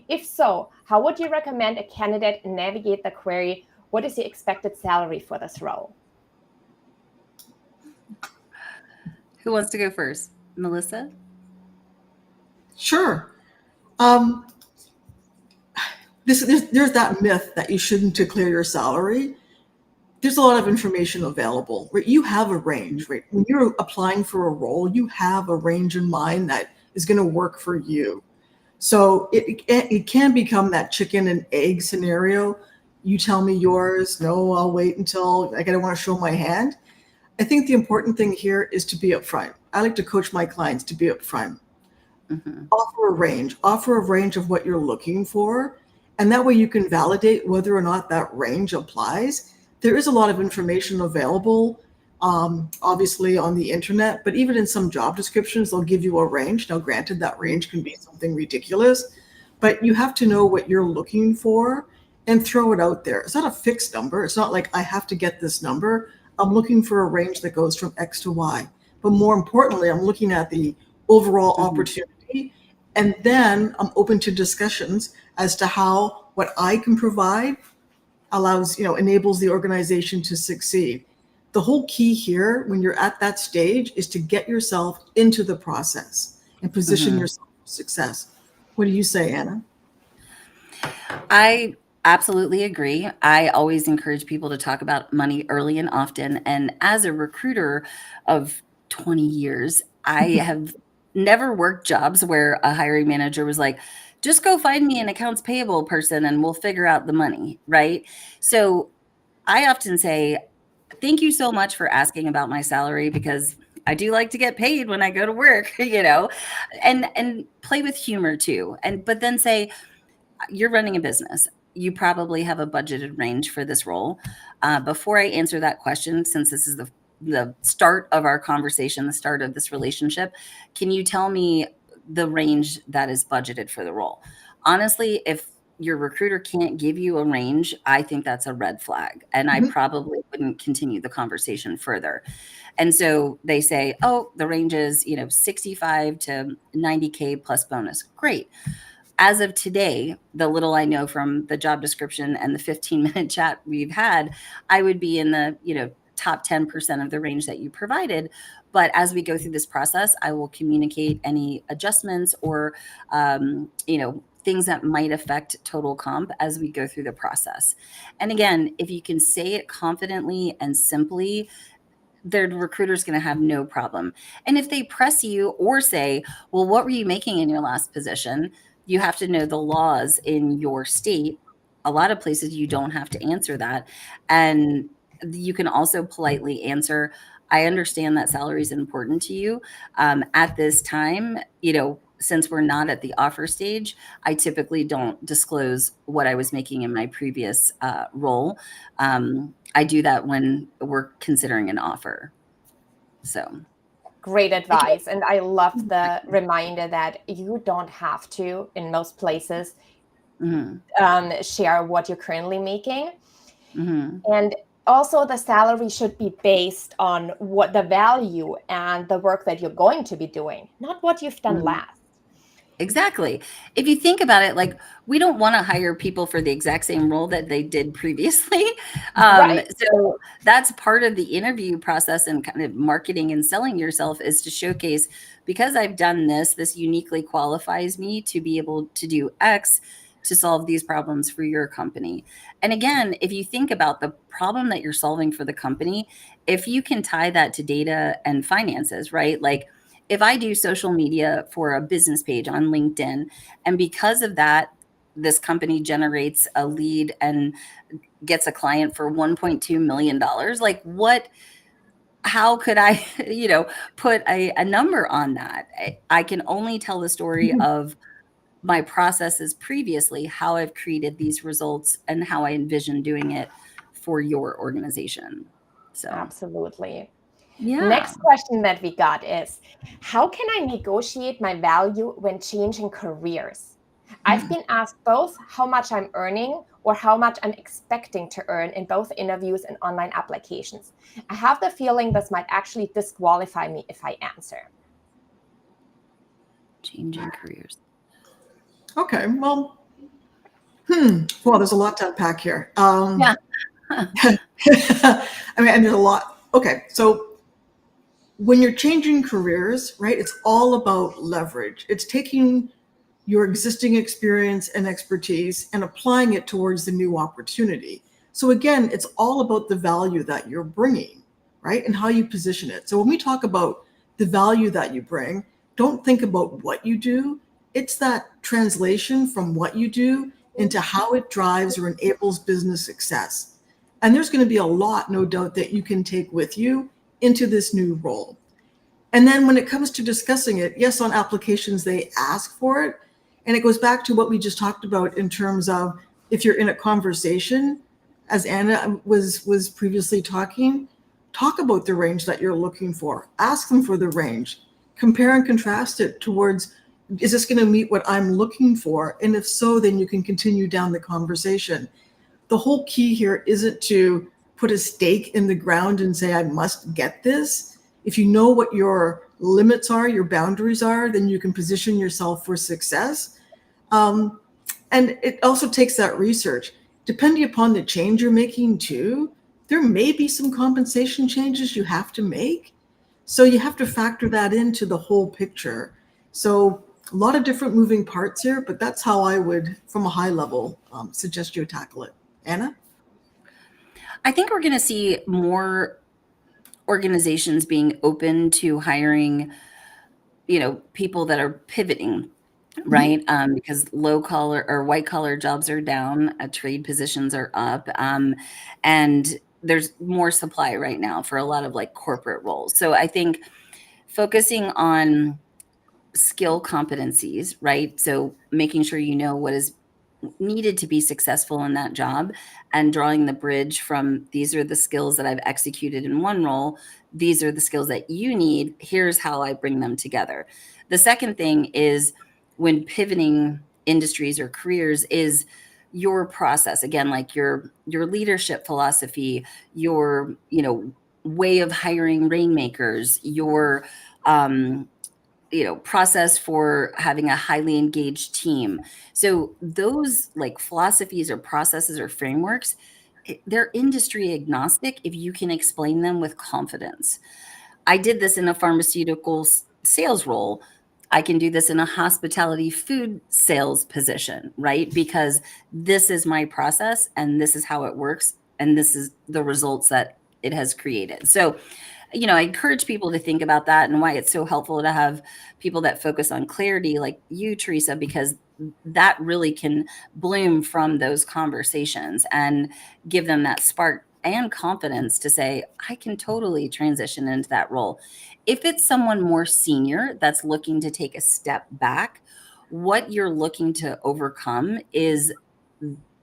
If so, how would you recommend a candidate navigate the query, what is the expected salary for this role? Who wants to go first? Melissa? Sure. there's that myth that you shouldn't declare your salary. There's a lot of information available, right? You have a range, right? When you're applying for a role, you have a range in mind that is going to work for you. So it can become that chicken and egg scenario. You tell me yours. No, I'll wait until I don't want to show my hand. I think the important thing here is to be upfront. I like to coach my clients to be upfront. Mm-hmm. Offer a range of what you're looking for. And that way you can validate whether or not that range applies. There is a lot of information available, obviously on the internet, but even in some job descriptions, they'll give you a range. Now, granted, that range can be something ridiculous, but you have to know what you're looking for and throw it out there. It's not a fixed number. It's not like I have to get this number. I'm looking for a range that goes from X to Y. But more importantly, I'm looking at the overall opportunity. And then I'm open to discussions as to how what I can provide enables the organization to succeed. The whole key here, when you're at that stage, is to get yourself into the process and position yourself for success. What do you say, Anna? I absolutely agree. I always encourage people to talk about money early and often. And as a recruiter of 20 years, I have never worked jobs where a hiring manager was like, just go find me an accounts payable person and we'll figure out the money, right? So I often say, thank you so much for asking about my salary, because I do like to get paid when I go to work, and play with humor too. But then say, you're running a business. You probably have a budgeted range for this role. Before I answer that question, since this is the start of our conversation, the start of this relationship, can you tell me the range that is budgeted for the role? Honestly, if your recruiter can't give you a range, I think that's a red flag. And I probably wouldn't continue the conversation further. And so they say, oh, the range is, 65 to 90K plus bonus. Great. As of today, the little I know from the job description and the 15-minute chat we've had, I would be in the, top 10% of the range that you provided. But as we go through this process, I will communicate any adjustments or, things that might affect total comp as we go through the process. And again, if you can say it confidently and simply, their recruiter's going to have no problem. And if they press you or say, well, what were you making in your last position? You have to know the laws in your state. A lot of places you don't have to answer that. And you can also politely answer, I understand that salary is important to you. At this time, since we're not at the offer stage, I typically don't disclose what I was making in my previous role. I do that when we're considering an offer. So great advice. And I love the reminder that you don't have to, in most places, share what you're currently making. And also the salary should be based on what the value and the work that you're going to be doing, not what you've done last. Exactly. If you think about it, like, we don't want to hire people for the exact same role that they did previously. Right. So that's part of the interview process and kind of marketing and selling yourself, is to showcase, because I've done this uniquely qualifies me to be able to do X to solve these problems for your company. And again, if you think about the problem that you're solving for the company, if you can tie that to data and finances, right? Like, if I do social media for a business page on LinkedIn, and because of that, this company generates a lead and gets a client for $1.2 million, like, how could I, put a number on that? I can only tell the story of my processes previously, how I've created these results and how I envision doing it for your organization. So absolutely. yeah. Next question that we got is, how can I negotiate my value when changing careers? I've been asked both how much I'm earning or how much I'm expecting to earn in both interviews and online applications. I have the feeling this might actually disqualify me if I answer. Changing careers. Okay, well, there's a lot to unpack here. Yeah. I mean, and there's a lot. Okay, so when you're changing careers, right, it's all about leverage. It's taking your existing experience and expertise and applying it towards the new opportunity. So again, it's all about the value that you're bringing, right? And how you position it. So when we talk about the value that you bring, don't think about what you do. It's that translation from what you do into how it drives or enables business success. And there's going to be a lot, no doubt, that you can take with you into this new role. And then when it comes to discussing it, yes, on applications, they ask for it. And it goes back to what we just talked about in terms of if you're in a conversation, as Anna was previously talking, talk about the range that you're looking for. Ask them for the range. Compare and contrast it towards, is this going to meet what I'm looking for? And if so, then you can continue down the conversation. The whole key here isn't to put a stake in the ground and say, I must get this. If you know what your limits are, your boundaries are, then you can position yourself for success. And it also takes that research. Depending upon the change you're making too, there may be some compensation changes you have to make. So you have to factor that into the whole picture. So a lot of different moving parts here, but that's how I would, from a high level, suggest you tackle it. Anna? I think we're going to see more organizations being open to hiring, people that are pivoting, right? Because low collar or white collar jobs are down, trade positions are up, and there's more supply right now for a lot of like corporate roles. So I think focusing on skill competencies, right? So making sure you know what is needed to be successful in that job and drawing the bridge from these are the skills that I've executed in one role. These are the skills that you need. Here's how I bring them together. The second thing is when pivoting industries or careers is your process. Again, like your leadership philosophy, your, way of hiring rainmakers, your, process for having a highly engaged team. So those like philosophies or processes or frameworks, they're industry agnostic if you can explain them with confidence. I did this in a pharmaceutical sales role. I can do this in a hospitality food sales position, right? Because this is my process and this is how it works. And this is the results that it has created. So I encourage people to think about that and why it's so helpful to have people that focus on clarity like you, Teresa, because that really can bloom from those conversations and give them that spark and confidence to say, I can totally transition into that role. If it's someone more senior that's looking to take a step back, what you're looking to overcome is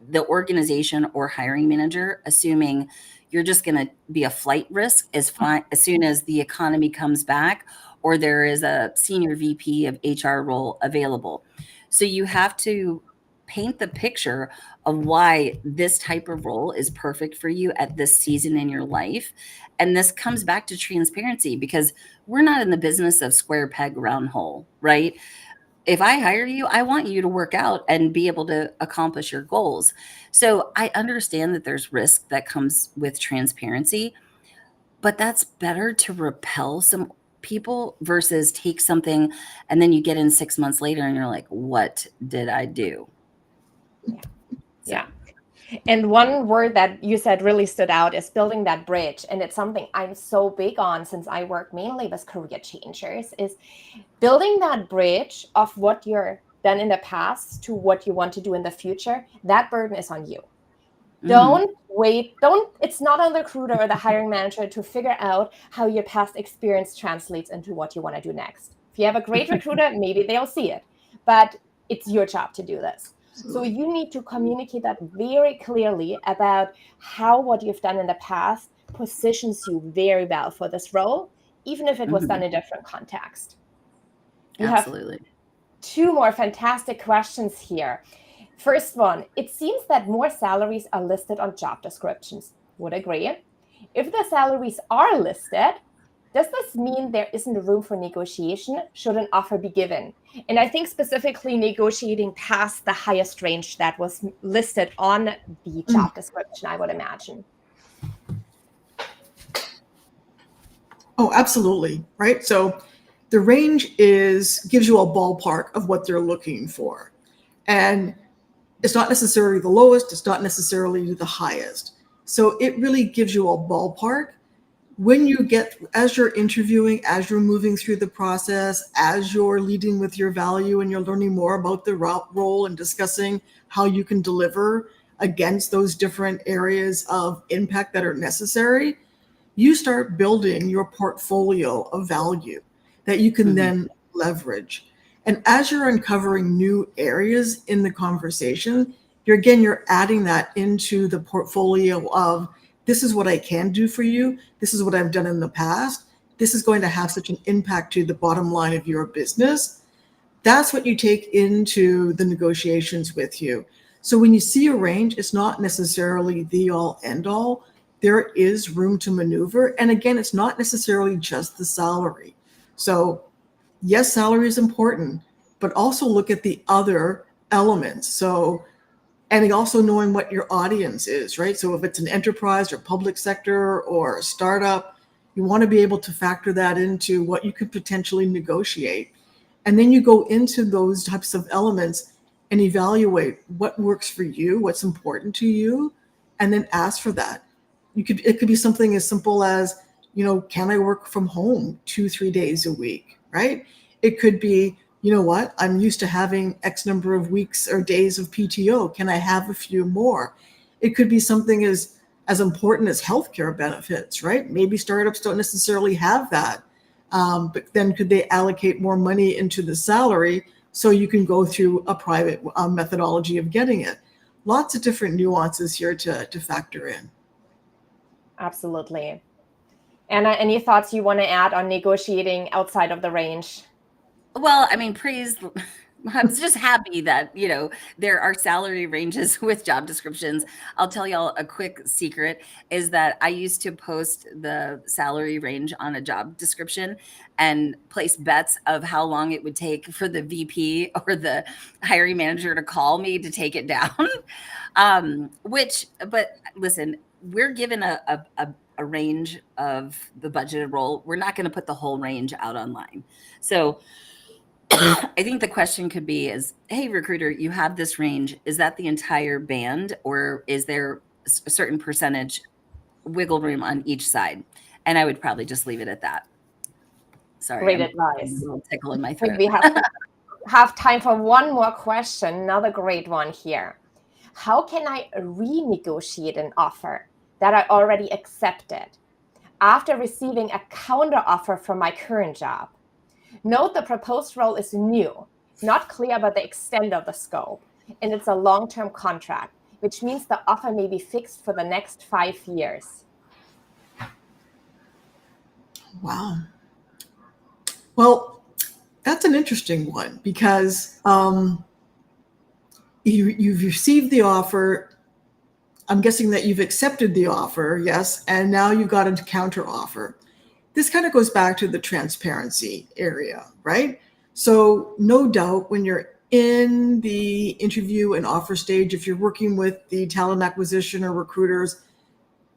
the organization or hiring manager assuming you're just going to be a flight risk as soon as the economy comes back or there is a senior VP of HR role available. So you have to paint the picture of why this type of role is perfect for you at this season in your life. And this comes back to transparency because we're not in the business of square peg, round hole, right? If I hire you, I want you to work out and be able to accomplish your goals. So I understand that there's risk that comes with transparency, but that's better to repel some people versus take something and then you get in 6 months later and you're like, what did I do? Yeah. And one word that you said really stood out is building that bridge. And it's something I'm so big on since I work mainly with career changers is building that bridge of what you're done in the past to what you want to do in the future. That burden is on you. Don't wait. It's not on the recruiter or the hiring manager to figure out how your past experience translates into what you want to do next. If you have a great recruiter, maybe they'll see it, but it's your job to do this. So you need to communicate that very clearly about how what you've done in the past positions you very well for this role, even if it was done in a different context. You Absolutely. have 2 more fantastic questions here. First one, it seems that more salaries are listed on job descriptions. Would agree. If the salaries are listed, does this mean there isn't room for negotiation should an offer be given? And I think specifically negotiating past the highest range that was listed on the job description, I would imagine. Oh, absolutely. Right. So the range gives you a ballpark of what they're looking for. And it's not necessarily the lowest, it's not necessarily the highest. So it really gives you a ballpark. When you as you're interviewing, as you're moving through the process, as you're leading with your value and you're learning more about the role and discussing how you can deliver against those different areas of impact that are necessary, you start building your portfolio of value that you can then leverage. And as you're uncovering new areas in the conversation, you're adding that into the portfolio of, this is what I can do for you. This is what I've done in the past. This is going to have such an impact to the bottom line of your business. That's what you take into the negotiations with you. So when you see a range, it's not necessarily the all end all. There is room to maneuver. And again, it's not necessarily just the salary. So yes, salary is important, but also look at the other elements. So, and also knowing what your audience is, right? So if it's an enterprise or public sector or a startup, you want to be able to factor that into what you could potentially negotiate. And then you go into those types of elements and evaluate what works for you, what's important to you, and then ask for that. It could be something as simple as, can I work from home 2-3 days a week, right? It could be, you know what, I'm used to having X number of weeks or days of PTO. Can I have a few more? It could be something as important as healthcare benefits, right? Maybe startups don't necessarily have that. But then could they allocate more money into the salary so you can go through a private methodology of getting it? Lots of different nuances here to factor in. Absolutely. Anna, any thoughts you want to add on negotiating outside of the range? Well, I mean, I'm just happy that, there are salary ranges with job descriptions. I'll tell y'all a quick secret is that I used to post the salary range on a job description and place bets of how long it would take for the VP or the hiring manager to call me to take it down. But listen, we're given a range of the budgeted role. We're not going to put the whole range out online. So I think the question could be hey, recruiter, you have this range. Is that the entire band, or is there a certain percentage wiggle room on each side? And I would probably just leave it at that. Sorry. Great advice. A little tickle in my throat. We have time for one more question. Another great one here. How can I renegotiate an offer that I already accepted after receiving a counter offer from my current job? Note the proposed role is new, not clear about the extent of the scope, and it's a long-term contract, which means the offer may be fixed for the next 5 years. Wow. Well, that's an interesting one because you've received the offer. I'm guessing that you've accepted the offer, yes, and now you've got a counter offer. This kind of goes back to the transparency area, right? So no doubt when you're in the interview and offer stage, if you're working with the talent acquisition or recruiters,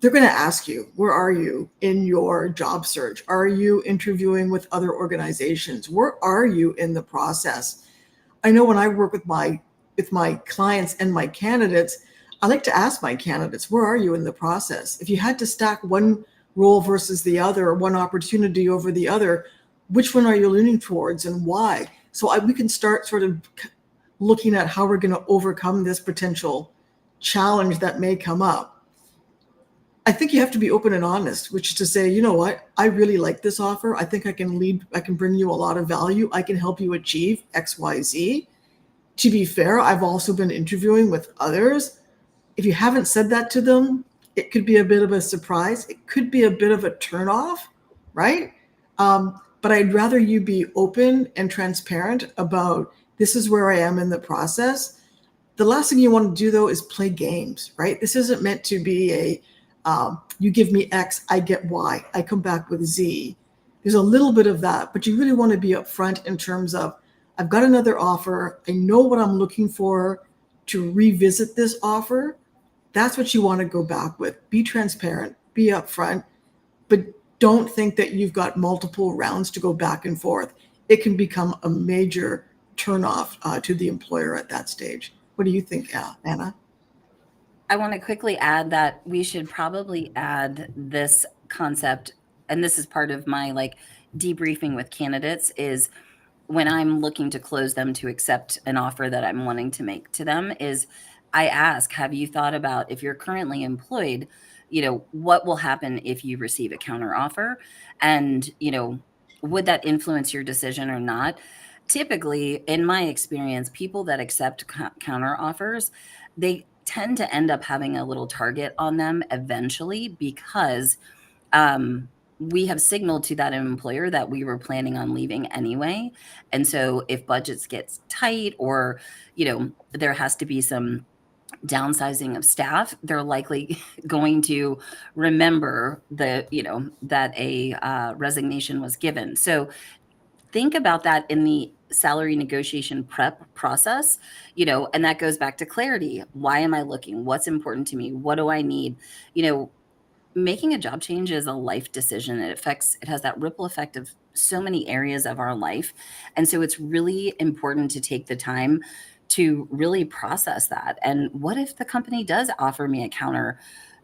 they're going to ask you, where are you in your job search? Are you interviewing with other organizations? Where are you in the process? I know when I work with my clients and my candidates, I like to ask my candidates, where are you in the process? If you had to stack one role versus the other, or one opportunity over the other, which one are you leaning towards and why? So we can start sort of looking at how we're going to overcome this potential challenge that may come up. I think you have to be open and honest, which is to say, you know what, I really like this offer. I think I can bring you a lot of value. I can help you achieve X, Y, Z. To be fair, I've also been interviewing with others. If you haven't said that to them, it could be a bit of a surprise. It could be a bit of a turnoff, right? But I'd rather you be open and transparent about, this is where I am in the process. The last thing you want to do, though, is play games, right? This isn't meant to be you give me X, I get Y, I come back with Z. There's a little bit of that, but you really want to be upfront in terms of, I've got another offer. I know what I'm looking for to revisit this offer. That's what you want to go back with. Be transparent, be upfront, but don't think that you've got multiple rounds to go back and forth. it can become a major turnoff to the employer at that stage. What do you think, Anna? I want to quickly add that we should probably add this concept, and this is part of my like debriefing with candidates, is when I'm looking to close them to accept an offer that I'm wanting to make to them, is I ask, have you thought about, if you're currently employed, what will happen if you receive a counter offer? And, would that influence your decision or not? Typically, in my experience, people that accept counter offers, they tend to end up having a little target on them eventually, because we have signaled to that employer that we were planning on leaving anyway. And so if budgets gets tight, or, there has to be some downsizing of staff, they're likely going to remember that a resignation was given. So think about that in the salary negotiation prep process, and that goes back to clarity. Why am I looking? What's important to me? What do I need? Making a job change is a life decision. It has that ripple effect of so many areas of our life. And so it's really important to take the time to really process that. And what if the company does offer me a counter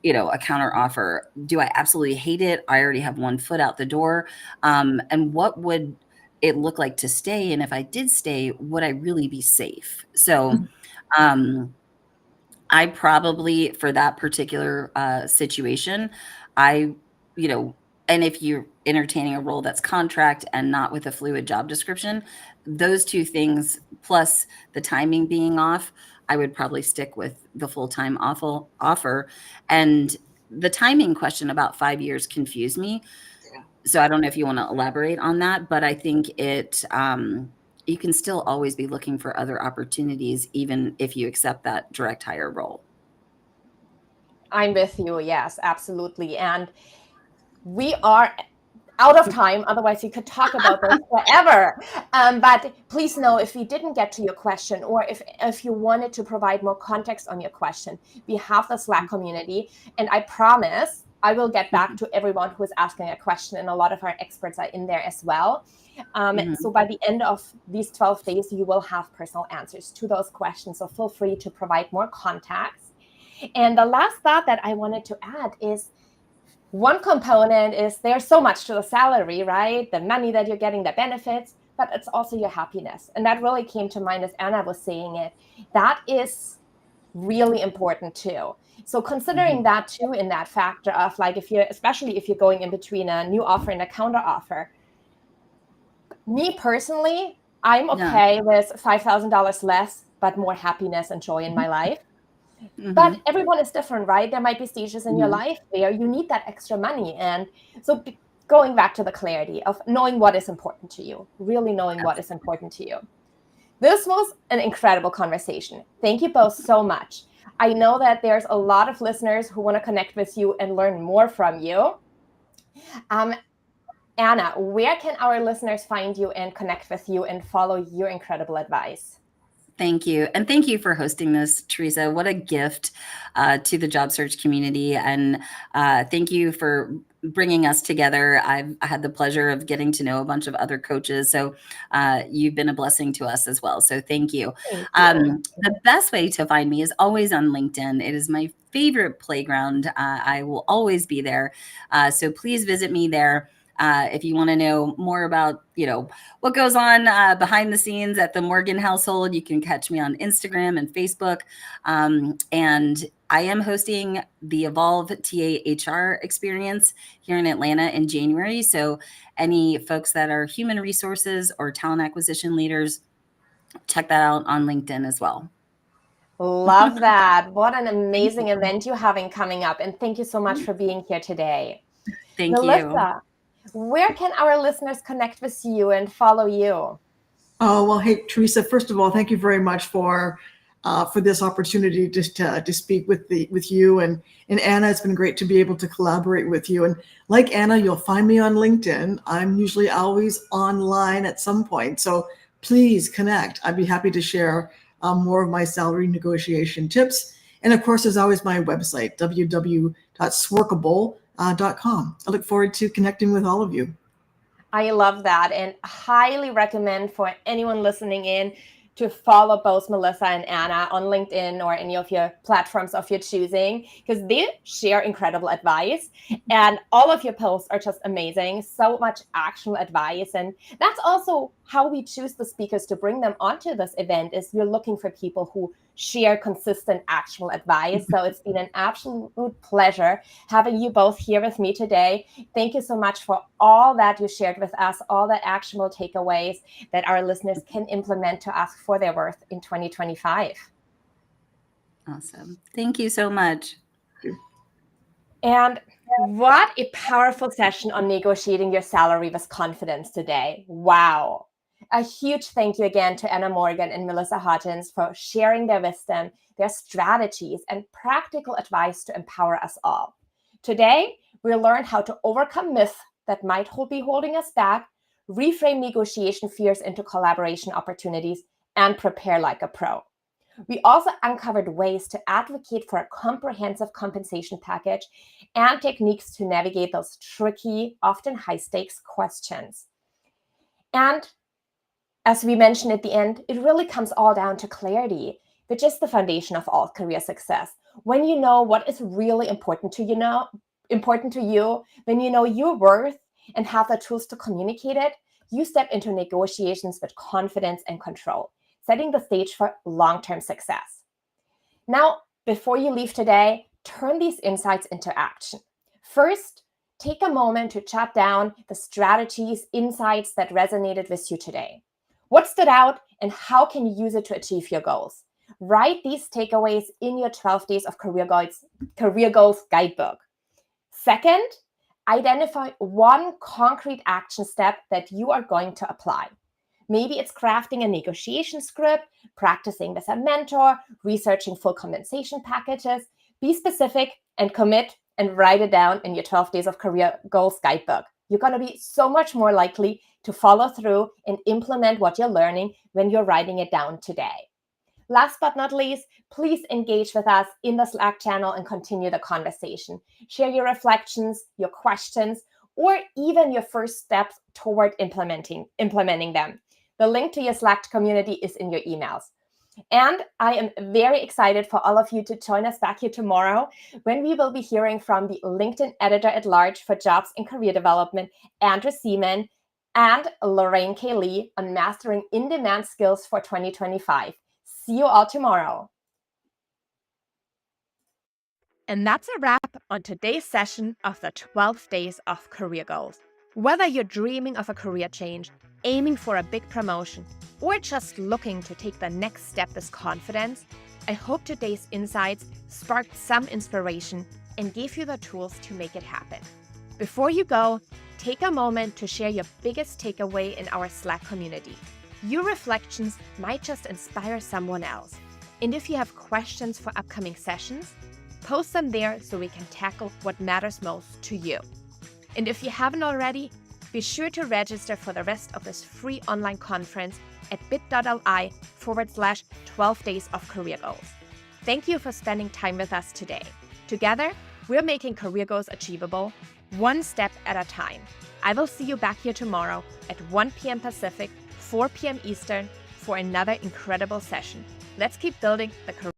offer? Do I absolutely hate it? I already have one foot out the door. And what would it look like to stay? And if I did stay, would I really be safe? So, I probably, for that particular situation, and if you're entertaining a role that's contract and not with a fluid job description, those two things, plus the timing being off, I would probably stick with the full-time offer. And the timing question about 5 years confused me. Yeah. So I don't know if you want to elaborate on that, but I think you can still always be looking for other opportunities, even if you accept that direct hire role. I'm with you. Yes, absolutely. And we are out of time. Otherwise, we could talk about this forever. But please know, if we didn't get to your question, or if you wanted to provide more context on your question, we have the Slack community. And I promise I will get back to everyone who is asking a question. And a lot of our experts are in there as well. So by the end of these 12 days, you will have personal answers to those questions. So feel free to provide more context. And the last thought that I wanted to add is, one component is there's so much to the salary, right? The money that you're getting, the benefits, but it's also your happiness. And that really came to mind as Anna was saying it. That is really important too. So considering that too, in that factor of like, especially if you're going in between a new offer and a counter offer, me personally, I'm okay with $5,000 less, but more happiness and joy in my life. But everyone is different, right? There might be stages in your life where you need that extra money. And so going back to the clarity of knowing what is important to you, really knowing what is important to you. This was an incredible conversation. Thank you both so much. I know that there's a lot of listeners who want to connect with you and learn more from you. Anna, where can our listeners find you and connect with you and follow your incredible advice? Thank you. And thank you for hosting this, Teresa. What a gift to the job search community. And thank you for bringing us together. I had the pleasure of getting to know a bunch of other coaches. So you've been a blessing to us as well. So thank you. The best way to find me is always on LinkedIn. It is my favorite playground. I will always be there. So please visit me there. If you want to know more about, what goes on behind the scenes at the Morgan household, you can catch me on Instagram and Facebook. And I am hosting the Evolve TA HR experience here in Atlanta in January. So any folks that are human resources or talent acquisition leaders, check that out on LinkedIn as well. Love that. What an amazing event you're having coming up. And thank you so much for being here today. Thank Melissa, where can our listeners connect with you and follow you? Oh, well, hey, Teresa, first of all, thank you very much for this opportunity to speak with you and Anna. It's been great to be able to collaborate with you. And like Anna, you'll find me on LinkedIn. I'm usually always online at some point. So please connect. I'd be happy to share more of my salary negotiation tips. And of course, there's always my website, www.sworkable.com. I look forward to connecting with all of you. I love that, and highly recommend for anyone listening in to follow both Melissa and Anna on LinkedIn or any of your platforms of your choosing, because they share incredible advice and all of your posts are just amazing. So much actionable advice. And that's also how we choose the speakers to bring them onto this event, is we're looking for people who share consistent actionable advice. So it's been an absolute pleasure having you both here with me today. Thank you so much for all that you shared with us, all the actionable takeaways that our listeners can implement to ask for their worth in 2025. Awesome. Thank you so much. And what a powerful session on negotiating your salary with confidence today. Wow. A huge thank you again to Anna Morgan and Melissa Hodgins for sharing their wisdom, their strategies, and practical advice to empower us all. Today, we'll learn how to overcome myths that might be holding us back, reframe negotiation fears into collaboration opportunities, and prepare like a pro. We also uncovered ways to advocate for a comprehensive compensation package and techniques to navigate those tricky, often high-stakes questions. And as we mentioned at the end, it really comes all down to clarity, which is the foundation of all career success. When you know what is really important to you, when you know your worth and have the tools to communicate it, you step into negotiations with confidence and control, setting the stage for long-term success. Now, before you leave today, turn these insights into action. First, take a moment to jot down the strategies, insights that resonated with you today. What stood out and how can you use it to achieve your goals? Write these takeaways in your 12 Days of Career Goals guidebook. Second, identify one concrete action step that you are going to apply. Maybe it's crafting a negotiation script, practicing with a mentor, researching full compensation packages. Be specific and commit and write it down in your 12 Days of Career Goals guidebook. You're going to be so much more likely to follow through and implement what you're learning when you're writing it down today. Last but not least, please engage with us in the Slack channel and continue the conversation. Share your reflections, your questions, or even your first steps toward implementing them. The link to your Slack community is in your emails. And I am very excited for all of you to join us back here tomorrow when we will be hearing from the LinkedIn Editor-at-Large for Jobs and Career Development, Andrew Seaman, and Lorraine K. Lee on mastering in-demand skills for 2025. See you all tomorrow. And that's a wrap on today's session of the 12 Days of Career Goals. Whether you're dreaming of a career change, aiming for a big promotion, or just looking to take the next step with confidence, I hope today's insights sparked some inspiration and gave you the tools to make it happen. Before you go, take a moment to share your biggest takeaway in our Slack community. Your reflections might just inspire someone else. And if you have questions for upcoming sessions, post them there so we can tackle what matters most to you. And if you haven't already, be sure to register for the rest of this free online conference at bit.ly/12 Days of Career Goals. Thank you for spending time with us today. Together, we're making career goals achievable, one step at a time. I will see you back here tomorrow at 1 p.m. Pacific, 4 p.m. Eastern for another incredible session. Let's keep building the career